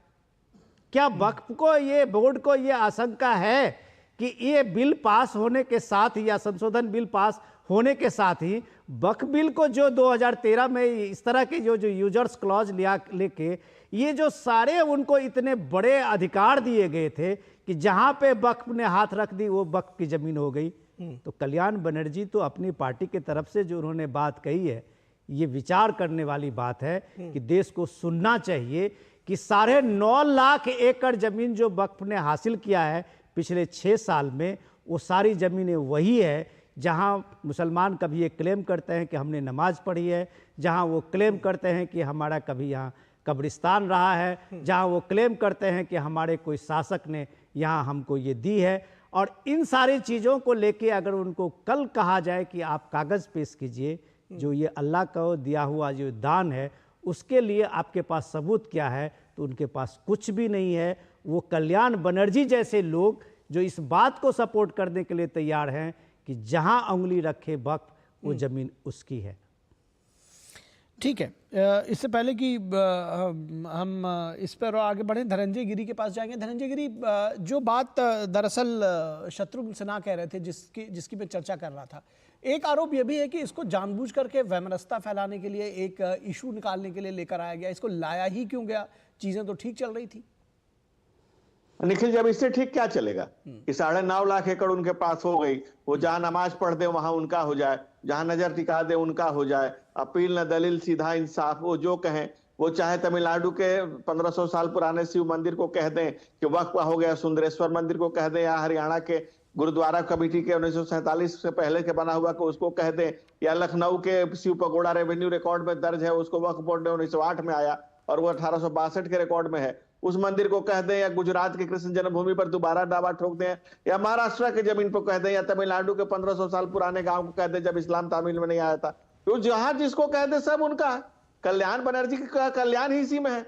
क्या वक्फ को, ये बोर्ड को ये आशंका है कि ये बिल पास होने के साथ ही या संशोधन बिल पास होने के साथ ही वक्फ बिल को जो 2013 में इस तरह के जो यूजर्स क्लॉज लेके ये जो सारे उनको इतने बड़े अधिकार दिए गए थे कि जहां पे वक्फ ने हाथ रख दी वो वक्फ की जमीन हो गई। तो कल्याण बनर्जी तो अपनी पार्टी के तरफ से जो उन्होंने बात कही है, ये विचार करने वाली बात है कि देश को सुनना चाहिए कि 9.5 लाख एकड़ जमीन जो वक्फ ने हासिल किया है पिछले 6 साल में, वो सारी जमीनें वही है जहां मुसलमान कभी ये क्लेम करते हैं कि हमने नमाज पढ़ी है, जहां वो क्लेम करते हैं कि हमारा कभी यहाँ कब्रिस्तान रहा है, जहां वो क्लेम करते हैं कि हमारे कोई शासक ने यहाँ हमको ये दी है। और इन सारी चीज़ों को लेके अगर उनको कल कहा जाए कि आप कागज़ पेश कीजिए, जो ये अल्लाह का दिया हुआ जो दान है उसके लिए आपके पास सबूत क्या है, तो उनके पास कुछ भी नहीं है। वो कल्याण बनर्जी जैसे लोग जो इस बात को सपोर्ट करने के लिए तैयार हैं कि जहां उंगली रखे वक्त वो जमीन उसकी है। ठीक है, इससे पहले कि हम इस पर आगे बढ़ें, धनंजय गिरी के पास जाएंगे। धनंजय गिरी, जो बात दरअसल शत्रुघ्न सिन्हा कह रहे थे, जिसकी मैं चर्चा कर रहा था, एक आरोप यह भी है कि इसको जानबूझ करके वैमनस्यता फैलाने के लिए, एक इशू निकालने के लिए लेकर आया गया। इसको लाया ही क्यों गया? चीजें तो ठीक चल रही थी। निखिल, जब इससे ठीक क्या चलेगा कि 9.5 लाख एकड़ उनके पास हो गई, वो जहां नमाज पढ़ दे वहां उनका हो जाए, जहां नजर टिका दे उनका हो जाए, अपील न दलील सीधा इंसाफ, वो जो कहें, वो चाहे तमिलनाडु के 1500 साल पुराने शिव मंदिर को कह दें कि वक्फ हो गया, सुंदरेश्वर मंदिर को कह दें, या हरियाणा के गुरुद्वारा कमेटी के 1947 से पहले के बना हुआ को उसको कह दें, या लखनऊ के शिव पगोड़ा रेवेन्यू रिकॉर्ड में दर्ज है, उसको वक्फ बोर्ड ने 1908 में आया और वो 1862 के रिकॉर्ड में है, उस मंदिर को कह दें, या गुजरात के कृष्ण जन्मभूमि पर दोबारा दावा ठोक दें, या महाराष्ट्र के जमीन पर कह दें, या तमिलनाडु के 1500 साल पुराने गांव को कह दें जब इस्लाम तामिल में नहीं आया था, तो जहां जिसको कह दे सब उनका है। कल्याण बनर्जी का कल्याण ही इसी में है।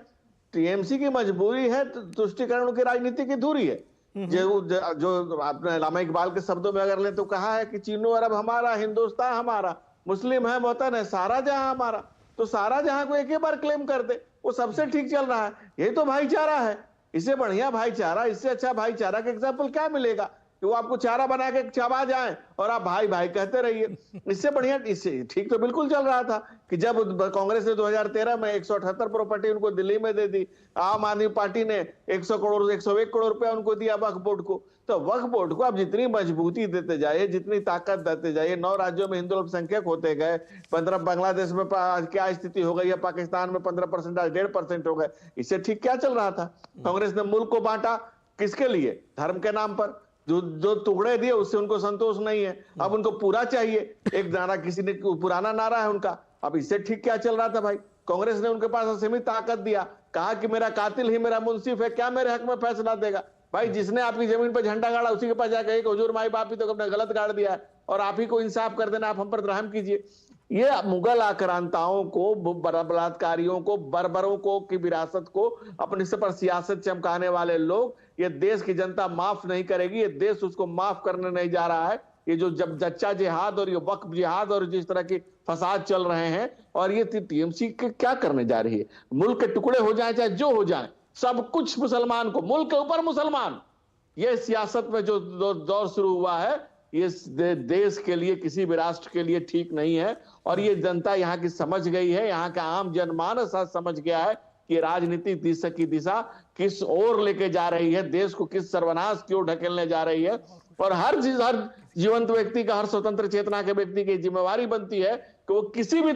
टीएमसी की मजबूरी है, तुष्टिकरण की राजनीति की धुरी है। जो आपने अल्लामा इकबाल के शब्दों में अगर ले तो कहा है कि चीनो अरब हमारा, हिंदुस्तान हमारा, मुस्लिम है वतन है, सारा जहां हमारा। तो सारा जहां को एक ही बार क्लेम कर दे, वो सबसे ठीक चल रहा है। यही तो भाईचारा है। इससे बढ़िया भाईचारा, इससे अच्छा भाईचारा का एग्जाम्पल क्या मिलेगा कि वो आपको चारा बना के चबा जाए और आप भाई भाई कहते रहिए। इससे बढ़िया, इससे ठीक तो बिल्कुल चल रहा था कि जब कांग्रेस ने 2013 में 178 प्रॉपर्टी उनको दिल्ली में दे दी, आम आदमी पार्टी ने 101 करोड़ रुपया उनको दिया वक्फ बोर्ड को। तो वक्फ बोर्ड को आप जितनी मजबूती देते जाइए, जितनी ताकत देते जाइए, 9 राज्यों में हिंदू अल्पसंख्यक होते गए, 15 बांग्लादेश में क्या स्थिति हो गई है, पाकिस्तान में 15% 1.5% हो गए। इससे ठीक क्या चल रहा था? कांग्रेस ने मुल्क को बांटा किसके लिए? धर्म के नाम पर। जो टुकड़े दिए उससे उनको संतोष नहीं है, अब उनको पूरा चाहिए। एक नारा किसी ने, पुराना नारा है उनका। अब इससे ठीक क्या चल रहा था भाई? कांग्रेस ने उनके पास असीमित ताकत दिया, कहा कि मेरा कातिल ही मेरा मुंसिफ है, क्या मेरे हक में फैसला देगा? भाई जिसने आपकी जमीन पर झंडा गाड़ा उसी के पास जाकर एक हुजूर माई बाप ही तो अपने गलत गाड़ दिया है और आप ही को इंसाफ कर देना, आप हम पर रहम कीजिए। ये मुगल आक्रांताओं को, बलात्कारियों को, बर्बरों को की विरासत को अपने से पर सियासत चमकाने वाले लोग, ये देश की जनता माफ नहीं करेगी। ये देश उसको माफ करने नहीं जा रहा है। ये जो जब जच्चा जिहाद और ये वक्फ जिहाद और जिस तरह के फसाद चल रहे हैं, और ये टीएमसी क्या करने जा रही है? मुल्क के टुकड़े हो जाए चाहे जो हो जाए, सब कुछ मुसलमान को, मुल्क के ऊपर मुसलमान। ये सियासत में जो दौर शुरू हुआ है, ये देश के लिए, किसी भी राष्ट्र के लिए ठीक नहीं है। और ये जनता यहाँ की समझ गई है, यहाँ का आम जनमानस आज समझ गया है कि राजनीतिक दिशा की दिशा किस ओर लेके जा रही है, देश को किस सर्वनाश की ओर ढकेलने जा रही है। और हर जीवंत व्यक्ति का, हर स्वतंत्र चेतना के व्यक्ति की जिम्मेवारी बनती है कि वो किसी भी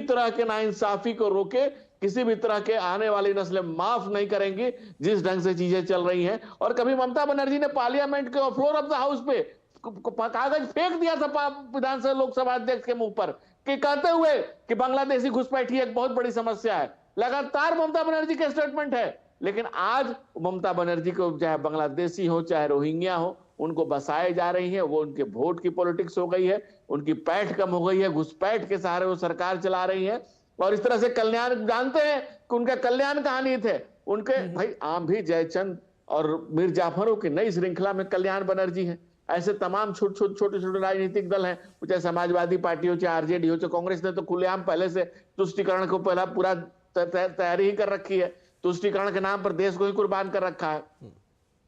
तरह के नाइंसाफी को रोके, किसी भी तरह के आने वाली नस्लें माफ नहीं करेंगी जिस ढंग से चीजें चल रही हैं। और कभी ममता बनर्जी ने पार्लियामेंट के फ्लोर ऑफ द हाउस पे कागज फेंक दिया था विधानसभा लोकसभा अध्यक्ष के मुंह पर, कि कहते हुए कि बांग्लादेशी घुसपैठी एक बहुत बड़ी समस्या है। लगातार ममता बनर्जी के स्टेटमेंट है। लेकिन आज ममता बनर्जी को चाहे बांग्लादेशी हो चाहे रोहिंग्या हो, उनको बसाए जा रही है। वो उनके वोट की पॉलिटिक्स हो गई है, उनकी पैठ कम हो गई है, घुसपैठ के सहारे वो सरकार चला रही है। और इस तरह से कल्याण, जानते हैं कि उनका कल्याण कहानी थे उनके भाई आम भी जयचंद और मीर जाफरों की नई श्रृंखला में कल्याण बनर्जी है। ऐसे तमाम छोटे राजनीतिक दल हैं, चाहे समाजवादी पार्टी हो चाहे आरजेडी हो चाहे कांग्रेस ने तो खुलेआम पहले से तुष्टिकरण को पहला पूरा तैयारी ही कर रखी है। तुष्टिकरण के नाम पर देश को ही कुर्बान कर रखा है।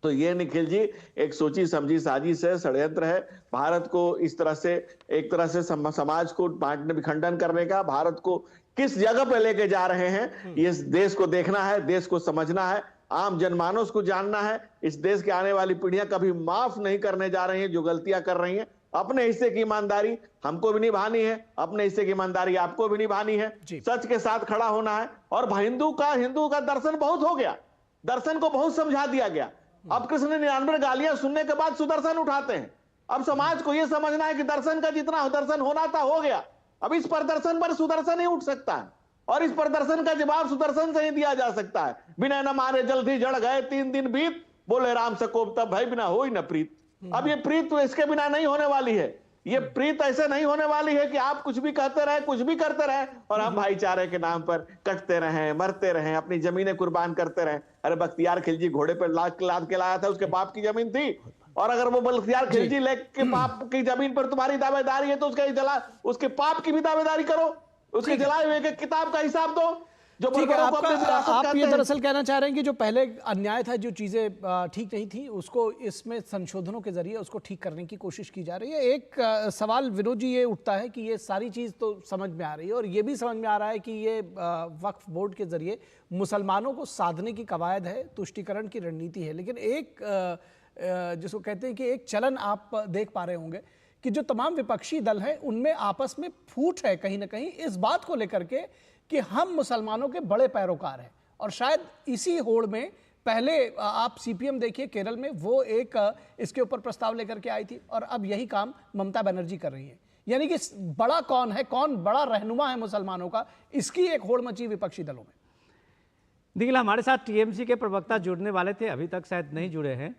तो ये निखिल जी एक सोची समझी साजिश है, षड्यंत्र है। भारत को इस तरह से, एक तरह से समाज को बांटने, विखंडन करने का, भारत को किस जगह पे लेके जा रहे हैं, ये देश को देखना है, देश को समझना है, आम जनमानस को जानना है। इस देश के आने वाली पीढ़ियां कभी माफ नहीं करने जा रही हैं जो गलतियां कर रही हैं। अपने हिस्से की ईमानदारी हमको भी निभानी है, अपने हिस्से की ईमानदारी आपको भी निभानी है, सच के साथ खड़ा होना है। और हिंदू का दर्शन बहुत हो गया, दर्शन को बहुत समझा दिया गया। अब कृष्ण 99 गालियां सुनने के बाद सुदर्शन उठाते हैं। अब समाज को यह समझना है कि दर्शन का जितना दर्शन होना था हो गया। अब इस प्रदर्शन पर सुदर्शन ही उठ सकता है और इस प्रदर्शन का जवाब सुदर्शन से ही दिया जा सकता है। बिना न मारे जल्दी जड़ गए 3 दिन बीत, बोले राम सकोब तब भाई बिना हो ही न प्रीत। अब ये प्रीत तो इसके बिना नहीं होने वाली है। ये प्रीत ऐसे नहीं होने वाली है कि आप कुछ भी कहते रहे, कुछ भी करते रहे और हम भाईचारे के नाम पर कटते रहे, मरते रहे, अपनी जमीनें कुर्बान करते रहे। अरे बख्तियार खिलजी घोड़े पर लाद के लाया था, उसके बाप की जमीन थी, और अगर वो बख्तियार खिलजी के बाप की जमीन पर तुम्हारी दावेदारी है तो उसके पाप की भी दावेदारी करो, उसके जलाए हुए के किताब का हिसाब दो। जो ठीक है, आप ये हैं। दरअसल कहना चाह रहे हैं कि जो पहले अन्याय था, जो चीजें ठीक नहीं थी, उसको इसमें संशोधनों के जरिए उसको ठीक करने की कोशिश की जा रही है। एक सवाल विनोद जी ये उठता है कि ये सारी चीज तो समझ में आ रही है और ये भी समझ में आ रहा है कि ये वक्फ बोर्ड के जरिए मुसलमानों को साधने की कवायद है, तुष्टीकरण की रणनीति है, लेकिन एक जिसको कहते हैं कि एक चलन आप देख पा रहे होंगे कि जो तमाम विपक्षी दल हैं उनमें आपस में फूट है कहीं ना कहीं इस बात को लेकर के कि हम मुसलमानों के बड़े पैरोकार हैं। और शायद इसी होड़ में पहले आप सीपीएम देखिए केरल में, वो एक इसके ऊपर प्रस्ताव लेकर के आई थी और अब यही काम ममता बनर्जी कर रही है। यानी कि बड़ा कौन है, कौन बड़ा रहनुमा है मुसलमानों का, इसकी एक होड़ मची विपक्षी दलों में। निखिल, हमारे साथ टीएमसी के प्रवक्ता जुड़ने वाले थे, अभी तक शायद नहीं जुड़े हैं,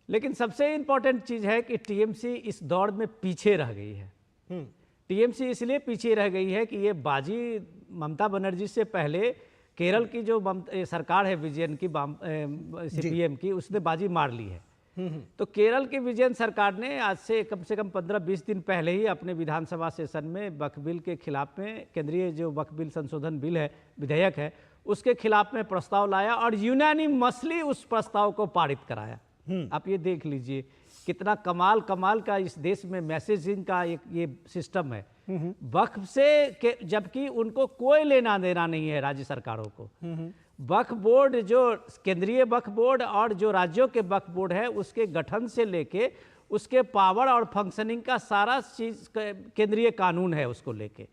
लेकिन सबसे इंपॉर्टेंट चीज है कि टीएमसी इस दौड़ में पीछे रह गई है। टीएमसी इसलिए पीछे रह गई है कि ये बाजी ममता बनर्जी से पहले केरल की जो सरकार है विजयन की सीपीएम की, उसने बाजी मार ली है। तो केरल की विजयन सरकार ने आज से कम 15-20 दिन पहले ही अपने विधानसभा सेशन में वक्फ बिल के खिलाफ में, केंद्रीय जो वक्फ बिल संशोधन बिल है, विधेयक है, उसके खिलाफ में प्रस्ताव लाया और यूनानिमसली उस प्रस्ताव को पारित कराया। आप ये देख लीजिए कितना कमाल का इस देश में मैसेजिंग का एक ये सिस्टम है। वक्फ से जबकि उनको कोई लेना देना नहीं है राज्य सरकारों को। वक्फ बोर्ड, जो केंद्रीय वक्फ बोर्ड और जो राज्यों के वक्फ बोर्ड है, उसके गठन से लेके उसके पावर और फंक्शनिंग का सारा चीज केंद्रीय कानून है, उसको लेके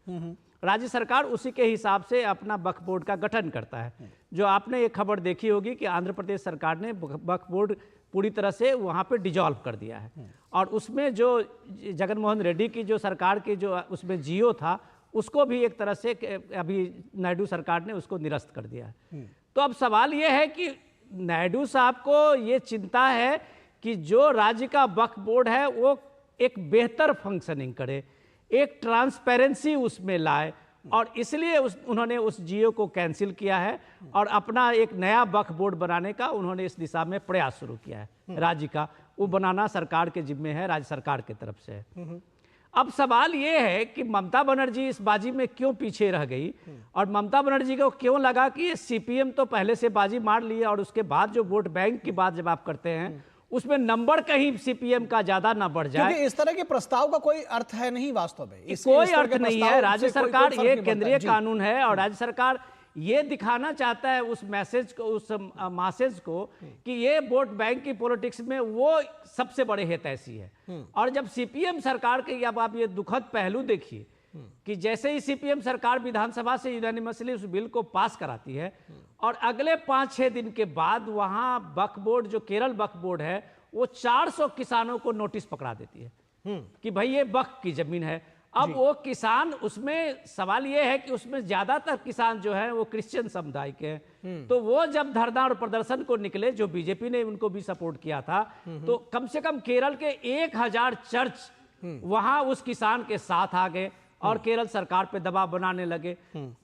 राज्य सरकार उसी के हिसाब से अपना वक्फ बोर्ड का गठन करता है। जो आपने एक खबर देखी होगी कि आंध्र प्रदेश सरकार ने वक्फ बोर्ड पूरी तरह से वहाँ पे डिजॉल्व कर दिया है और उसमें जो जगन मोहन रेड्डी की जो सरकार की जो उसमें जियो था, उसको भी एक तरह से अभी नायडू सरकार ने उसको निरस्त कर दिया है। तो अब सवाल ये है कि नायडू साहब को ये चिंता है कि जो राज्य का वक्फ बोर्ड है वो एक बेहतर फंक्शनिंग करे, एक ट्रांसपेरेंसी उसमें लाए, और इसलिए उन्होंने उस जियो को कैंसिल किया है और अपना एक नया वक्फ बोर्ड बनाने का उन्होंने इस दिशा में प्रयास शुरू किया है। राज्य का वो बनाना सरकार के जिम्मे है, राज्य सरकार की तरफ से है। अब सवाल ये है कि ममता बनर्जी इस बाजी में क्यों पीछे रह गई और ममता बनर्जी को क्यों लगा कि ये सीपीएम तो पहले से बाजी मार ली है और उसके बाद जो वोट बैंक की बात जब आप करते हैं उसमें नंबर कहीं सीपीएम का ज्यादा ना बढ़ जाए। क्योंकि इस तरह के प्रस्ताव का कोई अर्थ है नहीं वास्तव में, कोई अर्थ नहीं है। राज्य सरकार ये केंद्रीय कानून है और राज्य सरकार ये दिखाना चाहता है उस मैसेज को, उस मैसेज को कि ये वोट बैंक की पॉलिटिक्स में वो सबसे बड़े हितैषी है। और जब सीपीएम सरकार के, अब आप ये दुखद पहलू देखिए कि जैसे ही सीपीएम सरकार विधानसभा से यूनानिमसली उस बिल को पास कराती है और अगले 5-6 दिन के बाद वहां वक्फ बोर्ड, जो केरल वक्फ बोर्ड है, वो 400 किसानों को नोटिस पकड़ा देती है कि भाई ये वक्फ की जमीन है। अब वो किसान, उसमें सवाल ये है कि उसमें ज्यादातर किसान जो है वो क्रिश्चियन समुदाय के हैं। तो वो जब धरना और प्रदर्शन को निकले, जो बीजेपी ने उनको भी सपोर्ट किया था, तो कम से कम केरल के 1000 चर्च वहां उस किसान के साथ आ गए और केरल सरकार पे दबाव बनाने लगे।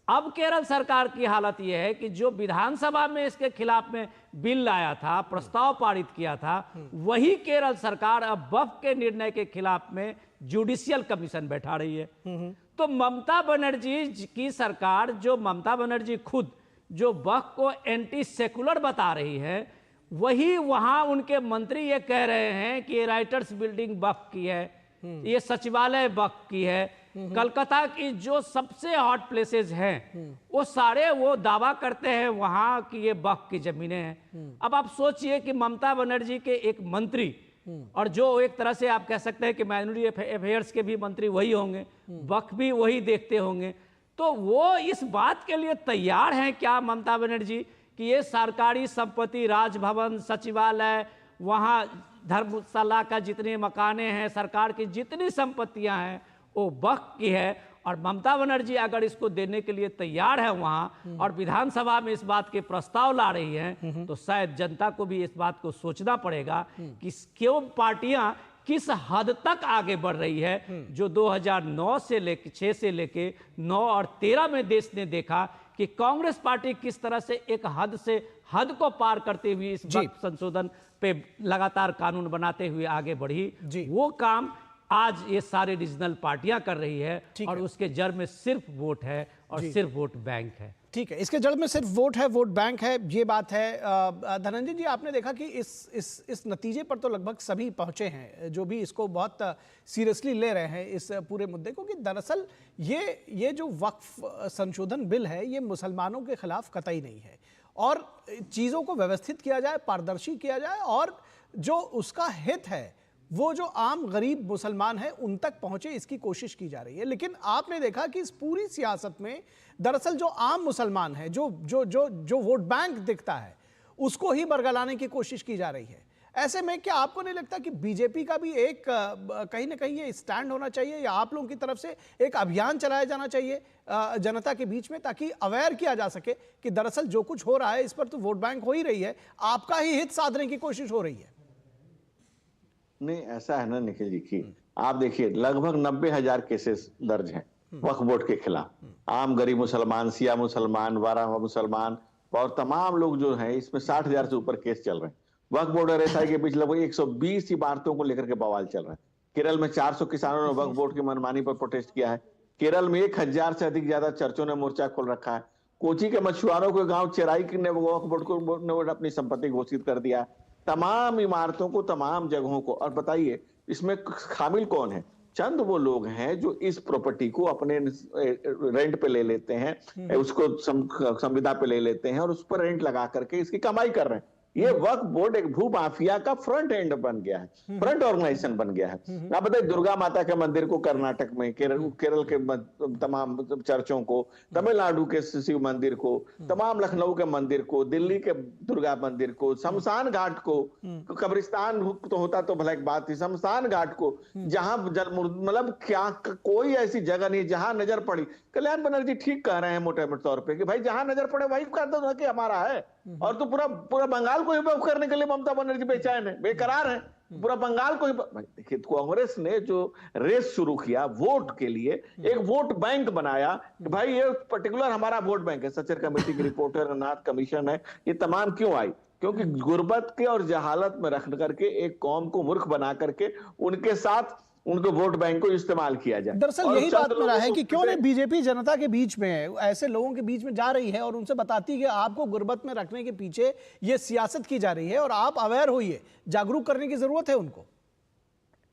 अब केरल सरकार की हालत यह है कि जो विधानसभा में इसके खिलाफ में बिल लाया था, प्रस्ताव पारित किया था, वही केरल सरकार अब वक्फ के निर्णय के खिलाफ में जुडिशियल कमीशन बैठा रही है। तो ममता बनर्जी की सरकार, जो ममता बनर्जी खुद जो वक्फ को एंटी सेकुलर बता रही है, वही वहां उनके मंत्री ये कह रहे हैं कि ये राइटर्स बिल्डिंग वक्फ की है, ये सचिवालय वक्फ की है, कलकत्ता की जो सबसे हॉट प्लेसेस हैं वो सारे वो दावा करते हैं वहां कि ये वक्फ की जमीनें हैं। अब आप सोचिए कि ममता बनर्जी के एक मंत्री, और जो एक तरह से आप कह सकते हैं कि माइनॉरिटी अफेयर्स के भी मंत्री वही होंगे, वक्फ भी वही देखते होंगे, तो वो इस बात के लिए तैयार हैं क्या ममता बनर्जी कि ये सरकारी संपत्ति, राजभवन, सचिवालय, वहाँ धर्मशाला का जितने मकाने हैं, सरकार की जितनी संपत्तियां हैं वो वक्फ की है और ममता बनर्जी अगर इसको देने के लिए तैयार है वहां और विधानसभा में इस बात के प्रस्ताव ला रही हैं, तो शायद जनता को भी इस बात को सोचना पड़ेगा कि क्यों पार्टियां किस हद तक आगे बढ़ रही है। जो 2009 से लेके 6 से लेके 9 और 13 में देश ने देखा कि कांग्रेस पार्टी किस तरह से एक हद से हद को पार करते हुए इस वक्त संशोधन पे लगातार कानून बनाते हुए आगे बढ़ी, वो काम आज ये सारे रीजनल पार्टियां कर रही है और उसके जड़ में सिर्फ वोट है और सिर्फ वोट बैंक है। ठीक है, इसके जड़ में सिर्फ वोट है, वोट बैंक है, ये बात है। धनंजय जी, आपने देखा कि इस नतीजे पर तो लगभग सभी पहुंचे हैं जो भी इसको बहुत सीरियसली ले रहे हैं इस पूरे मुद्दे को, कि दरअसल ये जो वक्फ संशोधन बिल है ये मुसलमानों के खिलाफ कतई नहीं है, और चीज़ों को व्यवस्थित किया जाए, पारदर्शी किया जाए, और जो उसका हित है वो जो आम गरीब मुसलमान हैं उन तक पहुंचे, इसकी कोशिश की जा रही है। लेकिन आपने देखा कि इस पूरी सियासत में दरअसल जो आम मुसलमान है, जो वोट बैंक दिखता है, उसको ही बरगलाने की कोशिश की जा रही है। ऐसे में क्या आपको नहीं लगता कि बीजेपी का भी एक कहीं ना कहीं ये स्टैंड होना चाहिए, या आप लोगों की तरफ से एक अभियान चलाया जाना चाहिए जनता के बीच में, ताकि अवेयर किया जा सके कि दरअसल जो कुछ हो रहा है इस पर तो वोट बैंक हो ही रही है, आपका ही हित साधने की कोशिश हो रही है? नहीं, ऐसा है ना निखिल जी की आप देखिए लगभग 90,000 केसेस दर्ज हैं वक्फ बोर्ड के खिलाफ। आम गरीब मुसलमान, शिया मुसलमान, वाराहा मुसलमान और तमाम लोग जो हैं, इसमें 60,000 से ऊपर केस चल रहे हैं। वक्फ बोर्ड और एसआई के बीच लगभग 120 इमारतों को लेकर के बवाल चल रहा है। केरल में 400 किसानों ने वक्फ बोर्ड की मनमानी पर प्रोटेस्ट किया है। केरल में 1000 से अधिक ज्यादा चर्चों ने मोर्चा खोल रखा है। कोची के मछुआरों के गांव चेराई ने वक्फ बोर्ड को अपनी संपत्ति घोषित कर दिया। तमाम इमारतों को, तमाम जगहों को, और बताइए इसमें शामिल कौन है? चंद वो लोग हैं जो इस प्रॉपर्टी को अपने रेंट पे ले लेते हैं, उसको संविदा पे ले लेते हैं और उस पर रेंट लगा करके इसकी कमाई कर रहे हैं। ये वक्फ बोर्ड एक भू माफिया का फ्रंट एंड बन गया है, फ्रंट ऑर्गेनाइजेशन बन गया है। आप बताइए दुर्गा माता के मंदिर को कर्नाटक में, केरल के तमाम चर्चों को, तमिलनाडु के शिव मंदिर को, तमाम लखनऊ के मंदिर को, दिल्ली के दुर्गा मंदिर को, शमशान घाट को, कब्रिस्तान तो होता तो भला एक बात थी, शमशान घाट को, जहां मतलब क्या कोई ऐसी जगह नहीं जहां नजर पड़ी। कल्याण बनर्जी ठीक कह रहे हैं मोटे मोटे तौर पे कि भाई जहां नजर पड़े वही कर दो कि हमारा है, और तो पूरा बंगाल को ही वक्फ करने के लिए ममता बनर्जी बेचैन है, बेकरार है। पूरा बंगाल को ही देखिए, कांग्रेस ने जो रेस शुरू किया वोट के लिए, एक वोट बैंक बनाया कि भाई ये पर्टिकुलर हमारा वोट बैंक है। सचर कमेटी की रिपोर्ट है, नाथ कमीशन है, ये तमाम क्यों आई? क्योंकि गुर्बत के और जहालत में रख करके एक कौम को मूर्ख बना करके उनके साथ उनको वोट बैंक को इस्तेमाल किया जाए। दरअसल यही बात मेरा है कि क्यों नहीं बीजेपी जनता के बीच में है, ऐसे लोगों के बीच में जा रही है और उनसे बताती है कि आपको गुर्बत में रखने के पीछे ये सियासत की जा रही है और आप अवेयर होइए, जागरूक करने की जरूरत है उनको।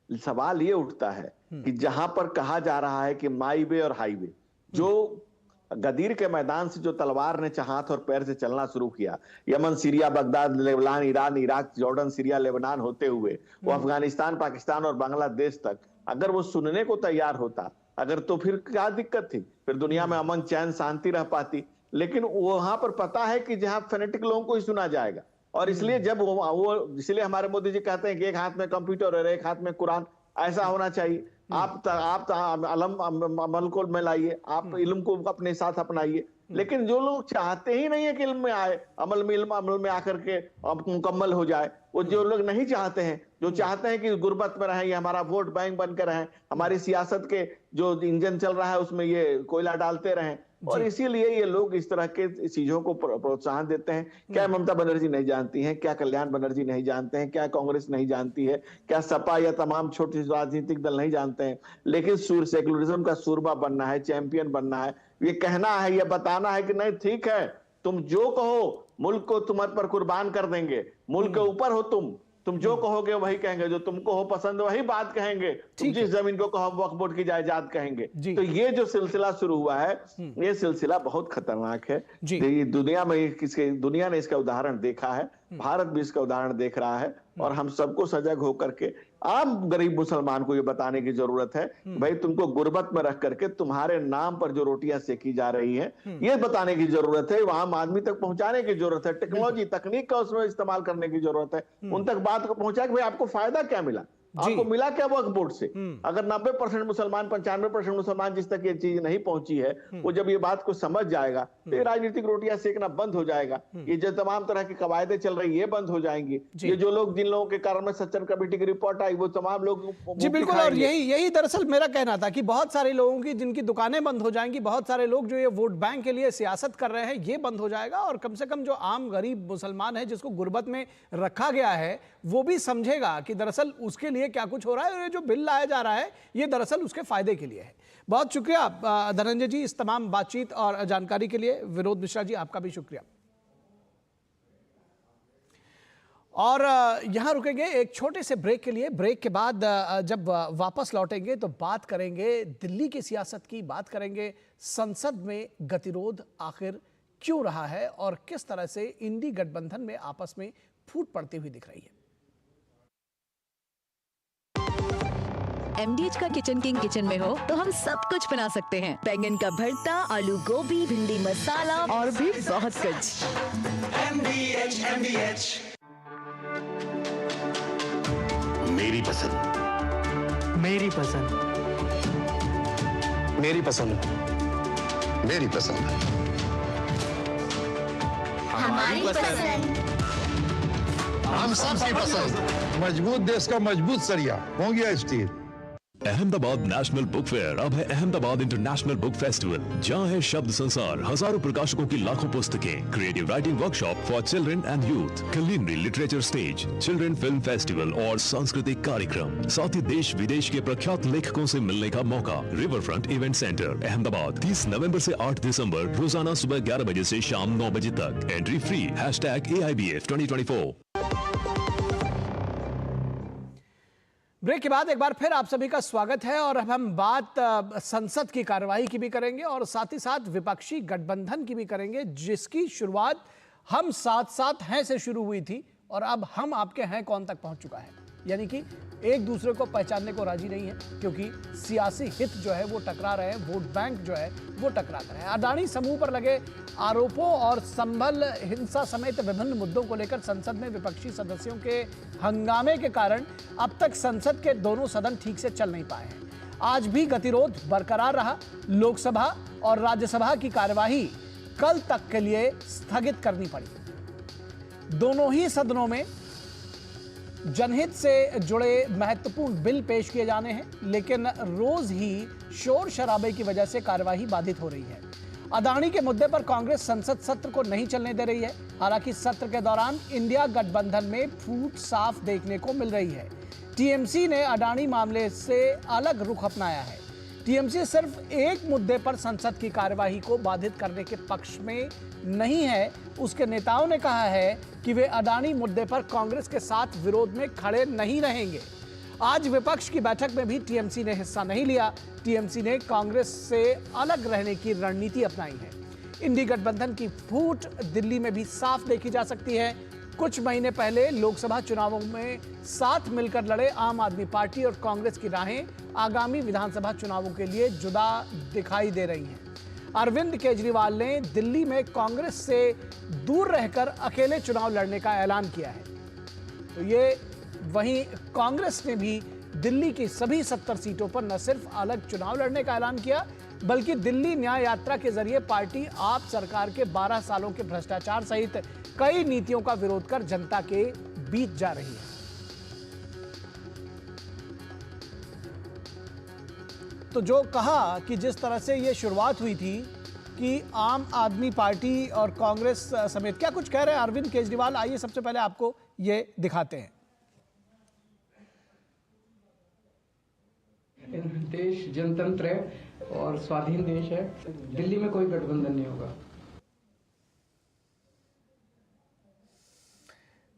सवाल ये उठता है कि जहां पर कहा जा रहा है कि माई वे और हाईवे, जो गदीर के मैदान से जो तलवार ने हाथ और पैर से चलना शुरू किया, Yemen, Syria, Baghdad, Lebanon, Iran, Iraq, Jordan, Syria, Lebanon होते हुए वो अफगानिस्तान, पाकिस्तान और बांग्लादेश तक अगर वो सुनने को तैयार होता, अगर तो फिर क्या दिक्कत थी? फिर दुनिया में अमन, चैन, शांति रह पाती। लेकिन वहां पर पता है कि जहां फेनेटिक लोगों को ही सुना जाएगा, और इसलिए जब वो इसलिए हमारे मोदी जी कहते हैं कि एक हाथ में कंप्यूटर और एक हाथ में कुरान, ऐसा होना चाहिए। आप अमल को में लाइए, आप इल्म को अपने साथ अपनाइए। लेकिन जो लोग चाहते ही नहीं है कि इल्म में आए, अमल में आकर के मुकम्मल हो जाए, वो जो लोग नहीं चाहते हैं, जो चाहते हैं कि गुर्बत में रहें, ये हमारा वोट बैंक बनकर रहें, हमारी सियासत के जो इंजन चल रहा है उसमें ये कोयला डालते रहें, और इसीलिए ये लोग इस तरह के चीजों को प्रोत्साहन देते हैं। क्या ममता बनर्जी नहीं जानती हैं? क्या कल्याण बनर्जी नहीं जानते हैं? क्या कांग्रेस नहीं जानती है? क्या सपा या तमाम छोटे राजनीतिक दल नहीं जानते हैं? लेकिन सेकुलरिज्म का सूरमा बनना है, चैंपियन बनना है, ये कहना है, ये बताना है कि नहीं ठीक है, तुम जो कहो मुल्क को तुम्हारे पर कुर्बान कर देंगे, मुल्क के ऊपर हो तुम जो कहोगे वही कहेंगे, जो तुमको हो पसंद वही बात कहेंगे, तुम जिस जमीन को कहो वक्फ बोर्ड की जायदाद कहेंगे। तो ये जो सिलसिला शुरू हुआ है, ये सिलसिला बहुत खतरनाक है। दुनिया ने इसका उदाहरण देखा है, भारत भी इसका उदाहरण देख रहा है, और हम सबको सजग होकर के आम गरीब मुसलमान को ये बताने की जरूरत है भाई तुमको गुर्बत में रख करके तुम्हारे नाम पर जो रोटियां सेकी जा रही हैं, ये बताने की जरूरत है, आम आदमी तक पहुंचाने की जरूरत है, टेक्नोलॉजी तकनीक का उसमें इस्तेमाल करने की जरूरत है, उन तक बात को पहुंचाए कि भाई आपको फायदा क्या मिला। आपको मिला क्या वक्फ बोर्ड से? अगर 90% मुसलमान, 95% मुसलमान जिस तक ये चीज नहीं पहुंची है, वो जब ये बात को समझ जाएगा तो ये राजनीतिक रोटियां सेकना बंद हो जाएगा। ये जो तमाम तरह की कवायदे चल रही ये बंद हो जाएंगी। ये जो लोग, जिन लोगों के कारण में सज्जन कमेटी की रिपोर्ट आई, वो तमाम लोग जी बिल्कुल। और यही दरअसल मेरा कहना था कि बहुत सारे लोगों की जिनकी दुकानें बंद हो जाएंगी, बहुत सारे लोग जो ये वोट बैंक के लिए सियासत कर रहे हैं, ये बंद हो जाएगा। और कम से कम जो आम गरीब मुसलमान है जिसको गुर्बत में रखा गया है, वो भी समझेगा कि दरअसल उसके लिए क्या कुछ हो रहा है और ये जो बिल लाया जा रहा है ये दरअसल उसके फायदे के लिए है। बहुत शुक्रिया धनंजय जी इस तमाम बातचीत और जानकारी के लिए। विनोद मिश्रा जी आपका भी शुक्रिया। और यहां रुकेंगे एक छोटे से ब्रेक के लिए। ब्रेक के बाद जब वापस लौटेंगे तो बात करेंगे दिल्ली की सियासत की, बात करेंगे संसद में गतिरोध आखिर क्यों रहा है और किस तरह से इंडी गठबंधन में आपस में फूट पड़ती हुई दिख रही है। MDH का किचन किंग किचन में हो तो हम सब कुछ बना सकते हैं। बैंगन का भरता, आलू गोभी, भिंडी मसाला और भी बहुत कुछ। MDH मेरी पसंद, मेरी पसंद, मेरी पसंद, मेरी पसंद, हमारी पसंद, हम सबकी पसंद। मजबूत देश का मजबूत सरिया होंगे steel. Ahmedabad national book fair अब है अहमदाबाद इंटरनेशनल बुक फेस्टिवल, जहां है शब्द संसार, हजारों प्रकाशकों की लाखों पुस्तकें, creative writing workshop for children and youth, culinary literature stage, children film festival और सांस्कृतिक कार्यक्रम, साथ ही देश विदेश के प्रख्यात लेखकों से मिलने का मौका। River front event centre Ahmedabad 30 नवंबर से 8 दिसंबर रोजाना सुबह 11 बजे से शाम 9 बजे तक। Entry free. #AIBF 2024। ब्रेक के बाद एक बार फिर आप सभी का स्वागत है और अब हम बात संसद की कार्रवाई की भी करेंगे और साथ ही साथ विपक्षी गठबंधन की भी करेंगे, जिसकी शुरुआत हम साथ साथ हैं से शुरू हुई थी और अब हम आपके हैं कौन तक पहुंच चुका है। यानी कि एक दूसरे को पहचानने को राजी नहीं है, क्योंकि सियासी हित जो है वो टकरा रहे हैं, वोट बैंक जो है वो टकरा रहे हैं। अडानी समूह पर लगे आरोपों और संभल हिंसा समेत विभिन्न मुद्दों को लेकर संसद में विपक्षी सदस्यों के हंगामे के कारण अब तक संसद के दोनों सदन ठीक से चल नहीं पाए हैं। आज भी गतिरोध बरकरार रहा। लोकसभा और राज्यसभा की कार्यवाही कल तक के लिए स्थगित करनी पड़ी। दोनों ही सदनों में जनहित से जुड़े महत्वपूर्ण बिल पेश किए जाने हैं, लेकिन रोज ही शोर शराबे की वजह से कार्यवाही बाधित हो रही है। अडानी के मुद्दे पर कांग्रेस संसद सत्र को नहीं चलने दे रही है। हालांकि सत्र के दौरान इंडिया गठबंधन में फूट साफ देखने को मिल रही है। टीएमसी ने अडानी मामले से अलग रुख अपनाया है। टीएमसी सिर्फ एक मुद्दे पर संसद की कार्यवाही को बाधित करने के पक्ष में नहीं है। उसके नेताओं ने कहा है कि वे अडानी मुद्दे पर कांग्रेस के साथ विरोध में खड़े नहीं रहेंगे। आज विपक्ष की बैठक में भी टीएमसी ने हिस्सा नहीं लिया। टीएमसी ने कांग्रेस से अलग रहने की रणनीति अपनाई है। इंडी गठबंधन की फूट दिल्ली में भी साफ देखी जा सकती है। कुछ महीने पहले लोकसभा चुनावों में साथ मिलकर लड़े आम आदमी पार्टी और कांग्रेस की राहें आगामी विधानसभा चुनावों के लिए जुदा दिखाई दे रही हैं। अरविंद केजरीवाल ने दिल्ली में कांग्रेस से दूर रहकर अकेले चुनाव लड़ने का ऐलान किया है। तो ये वहीं कांग्रेस ने भी दिल्ली की सभी 70 सीटों पर न सिर्फ अलग चुनाव लड़ने का ऐलान किया, बल्कि दिल्ली न्याय यात्रा के जरिए पार्टी आप सरकार के 12 सालों के भ्रष्टाचार सहित कई नीतियों का विरोध कर जनता के बीच जा रही है। तो जो कहा कि जिस तरह से ये शुरुआत हुई थी कि आम आदमी पार्टी और कांग्रेस समेत, क्या कुछ कह रहे हैं अरविंद केजरीवाल, आइए सबसे पहले आपको ये दिखाते हैं। देश जनतंत्र है और स्वाधीन देश है। दिल्ली में कोई गठबंधन नहीं होगा।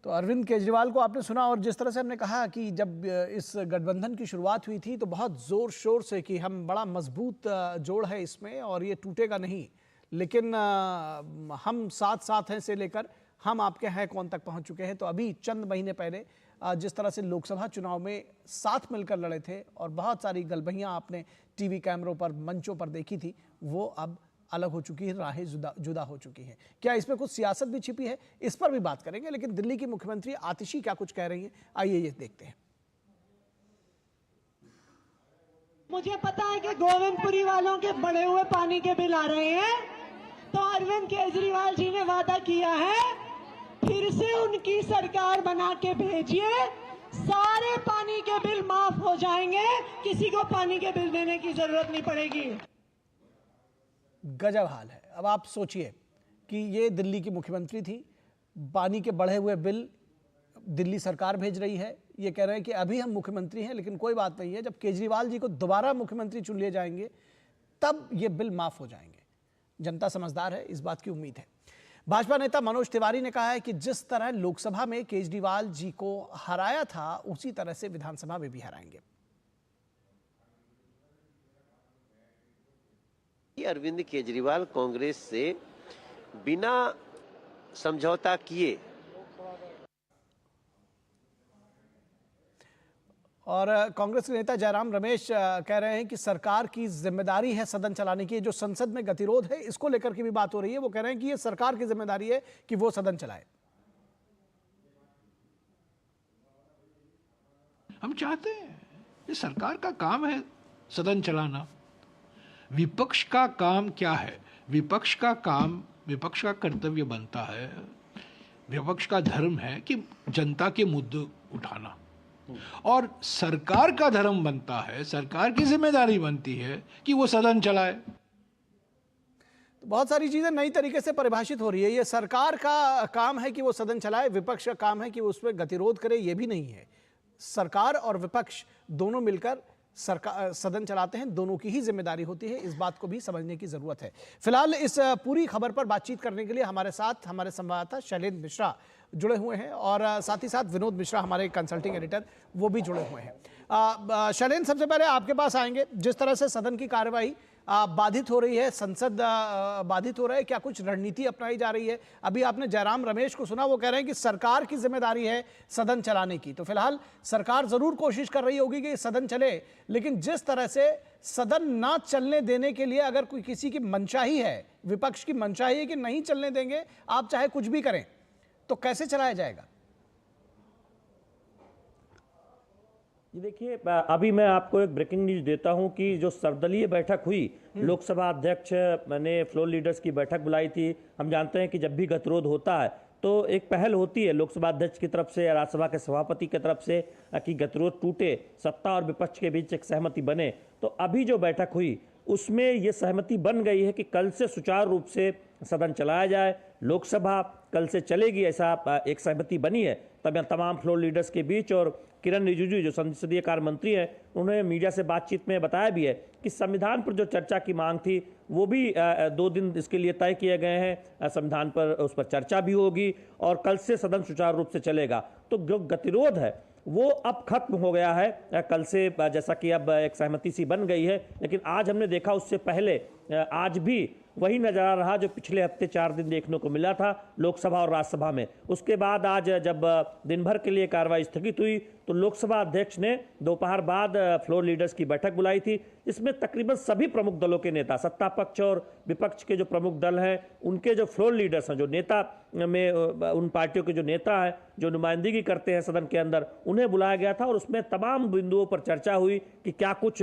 तो अरविंद केजरीवाल को आपने सुना और जिस तरह से हमने कहा कि जब इस गठबंधन की शुरुआत हुई थी तो बहुत ज़ोर शोर से कि हम बड़ा मजबूत जोड़ है इसमें और ये टूटेगा नहीं, लेकिन हम साथ साथ हैं से लेकर हम आपके हैं कौन तक पहुंच चुके हैं। तो अभी चंद महीने पहले जिस तरह से लोकसभा चुनाव में साथ मिलकर लड़े थे और बहुत सारी गलबहियां आपने टीवी कैमरों पर, मंचों पर देखी थी, वो अब अलग हो चुकी है, राहें जुदा हो चुकी हैं। क्या इसमें कुछ सियासत भी छिपी है, इस पर भी बात करेंगे। लेकिन दिल्ली की मुख्यमंत्री आतिशी क्या कुछ कह रही हैं, आइए ये देखते हैं। मुझे पता है कि गोविंदपुरी वालों के बढ़े हुए पानी के बिल आ रहे हैं, तो अरविंद केजरीवाल जी ने वादा किया है फिर से उनकी सरकार बना के भेजिए, सारे पानी के बिल माफ हो जाएंगे, किसी को पानी के बिल देने की जरूरत नहीं पड़ेगी। गजब हाल है। अब आप सोचिए कि ये दिल्ली की मुख्यमंत्री थी, पानी के बढ़े हुए बिल दिल्ली सरकार भेज रही है, ये कह रहे हैं कि अभी हम मुख्यमंत्री हैं, लेकिन कोई बात नहीं है, जब केजरीवाल जी को दोबारा मुख्यमंत्री चुन लिए जाएंगे तब ये बिल माफ हो जाएंगे। जनता समझदार है, इस बात की उम्मीद है। भाजपा नेता मनोज तिवारी ने कहा है कि जिस तरह लोकसभा में केजरीवाल जी को हराया था, उसी तरह से विधानसभा में भी हराएंगे। अरविंद केजरीवाल कांग्रेस से बिना समझौता किए और कांग्रेस के नेता जयराम रमेश कह रहे हैं कि सरकार की जिम्मेदारी है सदन चलाने की। जो संसद में गतिरोध है, इसको लेकर के भी बात हो रही है। वो कह रहे हैं कि ये सरकार की जिम्मेदारी है कि वो सदन चलाए। हम चाहते हैं, ये सरकार का काम है सदन चलाना। विपक्ष का काम क्या है? विपक्ष का काम, विपक्ष का कर्तव्य बनता है, विपक्ष का धर्म है कि जनता के मुद्दे उठाना, और सरकार का धर्म बनता है, सरकार की जिम्मेदारी बनती है कि वो सदन चलाए। तो बहुत सारी चीजें नई तरीके से परिभाषित हो रही है। ये सरकार का काम है कि वो सदन चलाए, विपक्ष का काम है कि वो उसमें गतिरोध करे, ये भी नहीं है। सरकार और विपक्ष दोनों मिलकर सरकार सदन चलाते हैं, दोनों की ही जिम्मेदारी होती है। इस बात को भी समझने की जरूरत है। फिलहाल इस पूरी खबर पर बातचीत करने के लिए हमारे साथ हमारे संवाददाता शैलेंद्र मिश्रा जुड़े हुए हैं और साथ ही साथ विनोद मिश्रा हमारे कंसल्टिंग एडिटर वो भी जुड़े हुए हैं। शैलेंद्र, सबसे पहले आपके पास आएंगे। जिस तरह से सदन की कार्यवाही बाधित हो रही है, संसद बाधित हो रहा है, क्या कुछ रणनीति अपनाई जा रही है? अभी आपने जयराम रमेश को सुना, वो कह रहे हैं कि सरकार की जिम्मेदारी है सदन चलाने की। तो फिलहाल सरकार जरूर कोशिश कर रही होगी कि सदन चले, लेकिन जिस तरह से सदन ना चलने देने के लिए अगर कोई किसी की मंशा ही है, विपक्ष की मंशा ही है कि नहीं चलने देंगे, आप चाहे कुछ भी करें, तो कैसे चलाया जाएगा? ये देखिए, अभी मैं आपको एक ब्रेकिंग न्यूज देता हूं कि जो सर्वदलीय बैठक हुई, लोकसभा अध्यक्ष ने फ्लोर लीडर्स की बैठक बुलाई थी। हम जानते हैं कि जब भी गतिरोध होता है तो एक पहल होती है लोकसभा अध्यक्ष की तरफ से या राज्यसभा के सभापति की तरफ से कि गतिरोध टूटे, सत्ता और विपक्ष के बीच एक सहमति बने। तो अभी जो बैठक हुई उसमें ये सहमति बन गई है कि कल से सुचारू रूप से सदन चलाया जाए, लोकसभा कल से चलेगी, ऐसा एक सहमति बनी है तमाम फ्लोर लीडर्स के बीच। और किरण रिजिजू जो संसदीय कार्य मंत्री हैं, उन्होंने मीडिया से बातचीत में बताया भी है कि संविधान पर जो चर्चा की मांग थी वो भी 2 दिन इसके लिए तय किए गए हैं। संविधान पर उस पर चर्चा भी होगी और कल से सदन सुचारू रूप से चलेगा। तो जो गतिरोध है वो अब खत्म हो गया है कल से, जैसा कि अब एक सहमति सी बन गई है। लेकिन आज हमने देखा उससे पहले आज भी वही नजर आ रहा जो पिछले हफ्ते 4 दिन देखने को मिला था लोकसभा और राज्यसभा में। उसके बाद आज जब दिन भर के लिए कार्रवाई स्थगित हुई तो लोकसभा अध्यक्ष ने दोपहर बाद फ्लोर लीडर्स की बैठक बुलाई थी, जिसमें तकरीबन सभी प्रमुख दलों के नेता, सत्ता पक्ष और विपक्ष के जो प्रमुख दल हैं उनके जो फ्लोर लीडर्स हैं, जो नेता में उन पार्टियों के जो नेता हैं जो नुमाइंदगी करते हैं सदन के अंदर, उन्हें बुलाया गया था और उसमें तमाम बिंदुओं पर चर्चा हुई कि क्या कुछ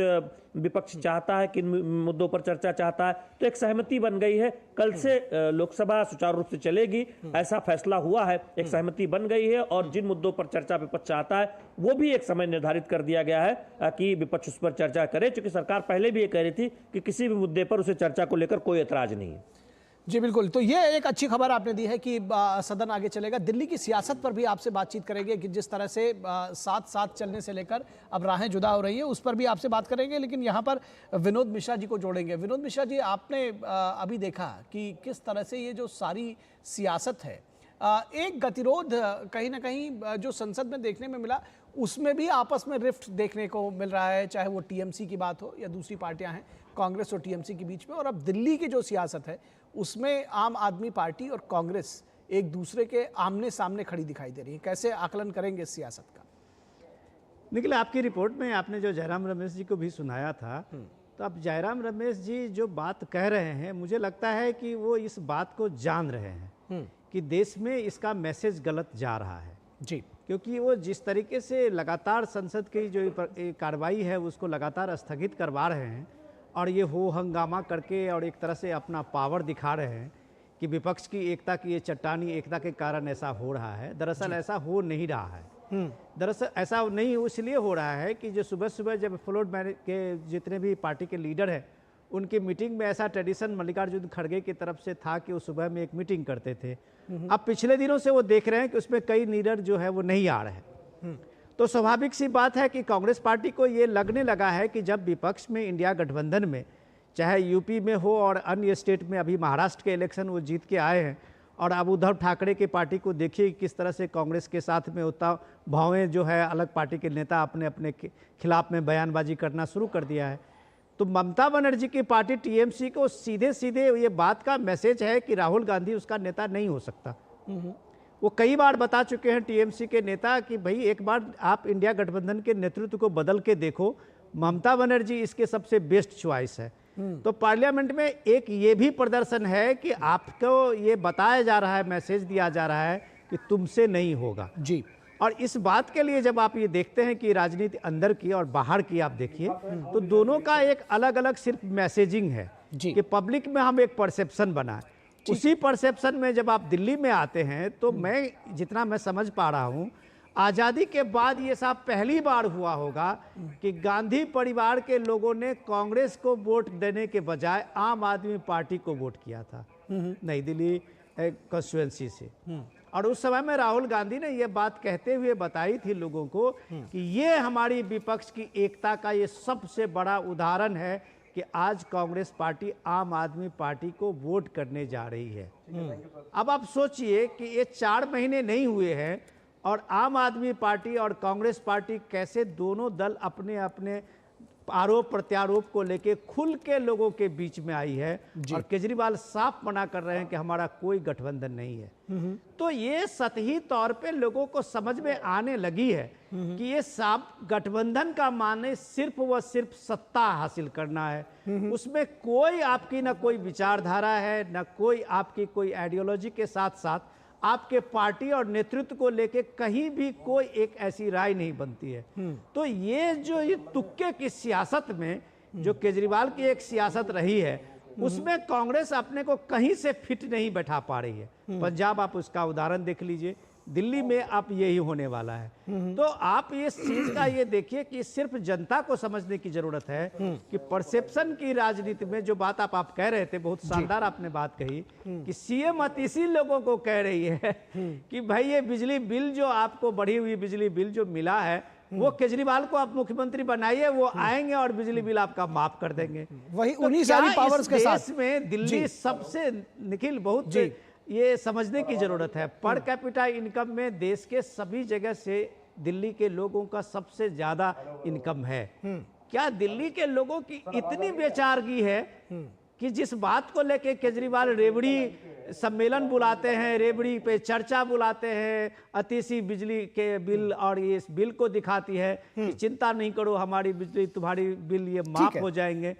विपक्ष चाहता है, किन मुद्दों पर चर्चा चाहता है। तो एक सहमति बन गई है, कल से लोकसभा सुचारू रूप से चलेगी, ऐसा फैसला हुआ है, एक सहमति बन गई है। और जिन मुद्दों पर चर्चा विपक्ष चाहता है वो भी एक समय निर्धारित कर दिया गया है कि विपक्ष उस पर चर्चा करे, क्योंकि सरकार पहले भी ये कह रही थी कि किसी भी मुद्दे पर उसे चर्चा को लेकर कोई ऐतराज नहीं है। जी बिल्कुल, तो ये एक अच्छी खबर आपने दी है कि सदन आगे चलेगा। दिल्ली की सियासत पर भी आपसे बातचीत करेंगे कि जिस तरह से साथ साथ चलने से लेकर अब राहें जुदा हो रही हैं, उस पर भी आपसे बात करेंगे। लेकिन यहाँ पर विनोद मिश्रा जी को जोड़ेंगे। विनोद मिश्रा जी, आपने अभी देखा कि किस तरह से ये जो सारी सियासत है, एक गतिरोध कहीं ना कहीं जो संसद में देखने में मिला, उसमें भी आपस में रिफ्ट देखने को मिल रहा है, चाहे वो टीएमसी की बात हो या दूसरी पार्टियां हैं कांग्रेस और टीएमसी के बीच में। और अब दिल्ली की जो सियासत है उसमें आम आदमी पार्टी और कांग्रेस एक दूसरे के आमने सामने खड़ी दिखाई दे रही है। कैसे आकलन करेंगे इस सियासत का? निखिल, आपकी रिपोर्ट में आपने जो जयराम रमेश जी को भी सुनाया था, तो अब जयराम रमेश जी जो बात कह रहे हैं, मुझे लगता है कि वो इस बात को जान रहे हैं कि देश में इसका मैसेज गलत जा रहा है। जी, क्योंकि वो जिस तरीके से लगातार संसद की जो कार्रवाई है उसको लगातार स्थगित करवा रहे हैं और ये हो हंगामा करके और एक तरह से अपना पावर दिखा रहे हैं कि विपक्ष की एकता की ये चट्टानी एकता के कारण ऐसा हो रहा है। दरअसल ऐसा हो नहीं रहा है। दरअसल ऐसा नहीं इसलिए हो रहा है कि जो सुबह सुबह जब फ्लोर के जितने भी पार्टी के लीडर हैं उनकी मीटिंग में ऐसा ट्रेडिशन मल्लिकार्जुन खड़गे की तरफ से था कि वो सुबह में एक मीटिंग करते थे। अब पिछले दिनों से वो देख रहे हैं कि उसमें कई लीडर जो है वो नहीं आ रहे हैं। तो स्वाभाविक सी बात है कि कांग्रेस पार्टी को ये लगने लगा है कि जब विपक्ष में इंडिया गठबंधन में चाहे यूपी में हो और अन्य स्टेट में, अभी महाराष्ट्र के इलेक्शन वो जीत के आए हैं और अब उद्धव ठाकरे की पार्टी को देखिए किस तरह से कांग्रेस के साथ में होता भावें जो है अलग पार्टी के नेता अपने अपने खिलाफ में बयानबाजी करना शुरू कर दिया है। तो ममता बनर्जी की पार्टी टीएमसी को सीधे सीधे ये बात का मैसेज है कि राहुल गांधी उसका नेता नहीं हो सकता। वो कई बार बता चुके हैं टीएमसी के नेता कि भाई एक बार आप इंडिया गठबंधन के नेतृत्व को बदल के देखो, ममता बनर्जी इसके सबसे बेस्ट चॉइस है। तो पार्लियामेंट में एक ये भी प्रदर्शन है कि आपको ये बताया जा रहा है, मैसेज दिया जा रहा है कि तुमसे नहीं होगा जी। और इस बात के लिए जब आप ये देखते हैं कि राजनीति अंदर की और बाहर की आप देखिए तो दोनों का एक अलग अलग सिर्फ मैसेजिंग है कि पब्लिक में हम एक परसेप्शन बनाए। उसी परसेप्शन में जब आप दिल्ली में आते हैं तो मैं जितना मैं समझ पा रहा हूँ आज़ादी के बाद ये साहब पहली बार हुआ होगा कि गांधी परिवार के लोगों ने कांग्रेस को वोट देने के बजाय आम आदमी पार्टी को वोट किया था नई दिल्ली कॉन्स्टिट्यूएंसी से। और उस समय में राहुल गांधी ने ये बात कहते हुए बताई थी लोगों को कि ये हमारी विपक्ष की एकता का ये सबसे बड़ा उदाहरण है कि आज कांग्रेस पार्टी आम आदमी पार्टी को वोट करने जा रही है। अब आप सोचिए कि ये 4 महीने नहीं हुए हैं और आम आदमी पार्टी और कांग्रेस पार्टी कैसे दोनों दल अपने अपने आरोप प्रत्यारोप को लेके खुल के लोगों के बीच में आई है और केजरीवाल साफ मना कर रहे हैं कि हमारा कोई गठबंधन नहीं है। तो ये सतही तौर पे लोगों को समझ में आने लगी है कि ये साफ गठबंधन का माने सिर्फ व सिर्फ सत्ता हासिल करना है। उसमें कोई आपकी ना कोई विचारधारा है, ना कोई आपकी कोई आइडियोलॉजी के साथ साथ आपके पार्टी और नेतृत्व को लेके कहीं भी कोई एक ऐसी राय नहीं बनती है। तो ये जो ये तुक्के की सियासत में जो केजरीवाल की एक सियासत रही है उसमें कांग्रेस अपने को कहीं से फिट नहीं बैठा पा रही है। पंजाब आप उसका उदाहरण देख लीजिए, दिल्ली में आप यही होने वाला है। तो आप ये चीज का ये देखिए कि सिर्फ जनता को समझने की जरूरत है कि परसेप्शन की राजनीति में जो बात आप कह रहे थे, बहुत शानदार आपने बात कही कि सीएम इसी लोगों को कह रही है कि भाई ये बिजली बिल जो आपको बढ़ी हुई बिजली बिल जो मिला है वो केजरीवाल को आप मुख्यमंत्री बनाइए, वो आएंगे और बिजली बिल आपका माफ कर देंगे। वही तो उन्हीं सारी पावर्स के साथ देश में दिल्ली सबसे निखिल बहुत ये समझने की जरूरत है, पर कैपिटा इनकम में देश के सभी जगह से दिल्ली के लोगों का सबसे ज्यादा इनकम है। क्या दिल्ली के लोगों की इतनी बेचारगी है कि जिस बात को लेके केजरीवाल रेवड़ी सम्मेलन बुलाते हैं, रेवड़ी पे चर्चा बुलाते हैं, अतिशी बिजली के बिल और ये इस बिल को दिखाती है कि चिंता नहीं करो हमारी बिजली तुम्हारी बिल ये माफ हो जाएंगे,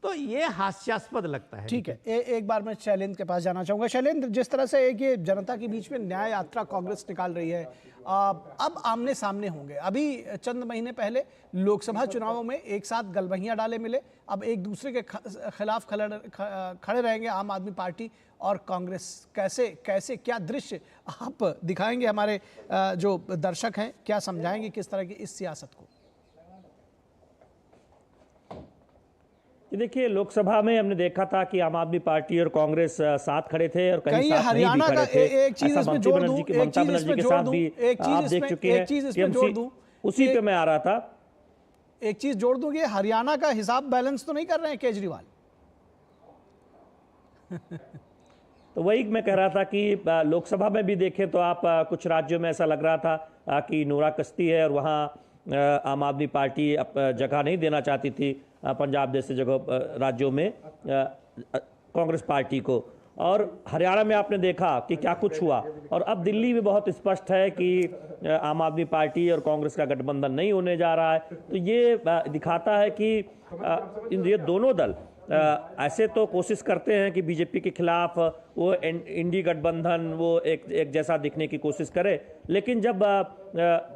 तो ये हास्यास्पद लगता है। ठीक है, एक बार मैं शैलेंद्र के पास जाना चाहूंगा। शैलेंद्र, जिस तरह से एक ये जनता के बीच में न्याय यात्रा कांग्रेस निकाल रही है, अब आमने सामने होंगे। अभी चंद महीने पहले लोकसभा चुनावों में एक साथ गलबहियां डाले मिले, अब एक दूसरे के खिलाफ खड़े रहेंगे आम आदमी पार्टी और कांग्रेस। कैसे कैसे क्या दृश्य आप दिखाएंगे हमारे जो दर्शक हैं, क्या समझाएंगे किस तरह की इस सियासत को? देखिए, लोकसभा में हमने देखा था कि आम आदमी पार्टी और कांग्रेस साथ खड़े थे और कहीं साथ हरियाणा नहीं भी खड़े थे। एक चीज इसमें जोड़ दूं, ममता बनर्जी के साथ भी आप देख चुके हैं, उसी पे मैं आ रहा था। एक चीज जोड़ दूं, ये हरियाणा का हिसाब बैलेंस तो नहीं कर रहे हैं केजरीवाल? तो वही मैं कह रहा था कि लोकसभा में भी देखें तो आप कुछ राज्यों में ऐसा लग रहा था कि नोरा कश्ती है और वहाँ आम आदमी पार्टी जगह नहीं देना चाहती थी पंजाब जैसे जगह राज्यों में कांग्रेस पार्टी को, और हरियाणा में आपने देखा कि क्या कुछ हुआ। और अब दिल्ली में बहुत स्पष्ट है कि आम आदमी पार्टी और कांग्रेस का गठबंधन नहीं होने जा रहा है। तो ये दिखाता है कि ये दोनों दल ऐसे तो कोशिश करते हैं कि बीजेपी के खिलाफ वो इंडी गठबंधन वो एक जैसा दिखने की कोशिश करे, लेकिन जब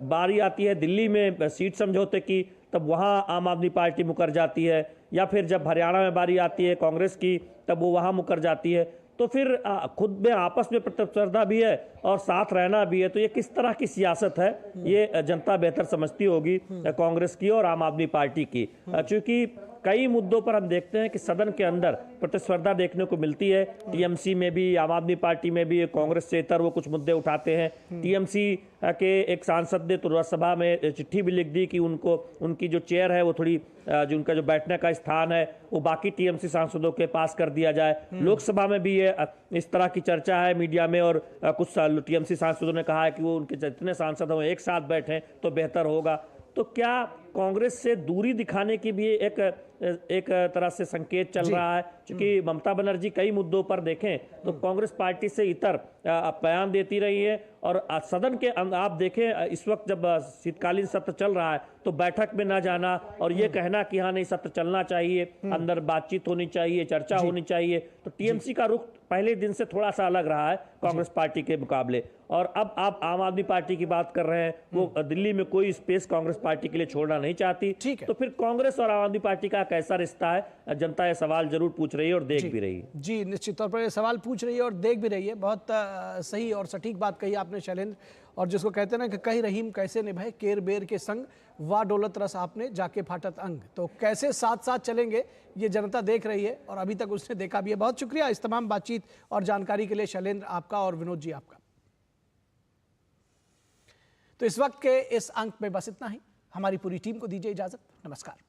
बारी आती है दिल्ली में सीट समझौते की, तब वहाँ आम आदमी पार्टी मुकर जाती है, या फिर जब हरियाणा में बारी आती है कांग्रेस की तब वो वहाँ मुकर जाती है। तो फिर खुद में आपस में प्रतिस्पर्धा भी है और साथ रहना भी है। तो ये किस तरह की सियासत है, ये जनता बेहतर समझती होगी कांग्रेस की और आम आदमी पार्टी की, क्योंकि कई मुद्दों पर हम देखते हैं कि सदन के अंदर प्रतिस्पर्धा देखने को मिलती है। टीएमसी में भी, आम आदमी पार्टी में भी, कांग्रेस से इतर वो कुछ मुद्दे उठाते हैं। टीएमसी के एक सांसद ने तो राज्यसभा में चिट्ठी भी लिख दी कि उनको उनकी जो चेयर है वो थोड़ी जो उनका जो बैठने का स्थान है वो बाकी टीएमसी सांसदों के पास कर दिया जाए। लोकसभा में भी ये इस तरह की चर्चा है मीडिया में, और कुछ टीएमसी सांसदों ने कहा है कि वो उनके जितने सांसद हों एक साथ बैठें तो बेहतर होगा। तो क्या कांग्रेस से दूरी दिखाने की भी एक तरह से संकेत चल रहा है? क्योंकि ममता बनर्जी कई मुद्दों पर देखें तो कांग्रेस पार्टी से इतर बयान देती रही है, और सदन के आप देखें इस वक्त जब शीतकालीन सत्र चल रहा है तो बैठक में ना जाना और ये कहना कि हाँ नहीं सत्र चलना चाहिए, अंदर बातचीत होनी चाहिए, चर्चा होनी चाहिए। तो टीएमसी का रुख पहले दिन से थोड़ा सा अलग रहा है कांग्रेस पार्टी के मुकाबले। और अब आप आम आदमी पार्टी की बात कर रहे हैं, वो दिल्ली में कोई स्पेस कांग्रेस पार्टी के लिए छोड़ना नहीं चाहती। तो फिर कांग्रेस और आम आदमी पार्टी का कैसा रिश्ता है? जनता ये सवाल जरूर पूछ रही है और देख भी रही है। जी, निश्चित तौर पर ये सवाल पूछ रही है और देख भी रही है। बहुत सही और सटीक बात कही आपने शैलेंद्र, और जिसको कहते हैं ना कि कहीं रहीम कैसे निभाए केर बेर के संग, वाह डोलत रस आपने जाके फाटत अंग। तो कैसे साथ साथ चलेंगे ये जनता देख रही है और अभी तक उसने देखा भी है। बहुत शुक्रिया इस तमाम बातचीत और जानकारी के लिए शैलेंद्र आपका और विनोद जी आपका। तो इस वक्त के इस अंक में बस इतना ही। हमारी पूरी टीम को दीजिए इजाजत। नमस्कार।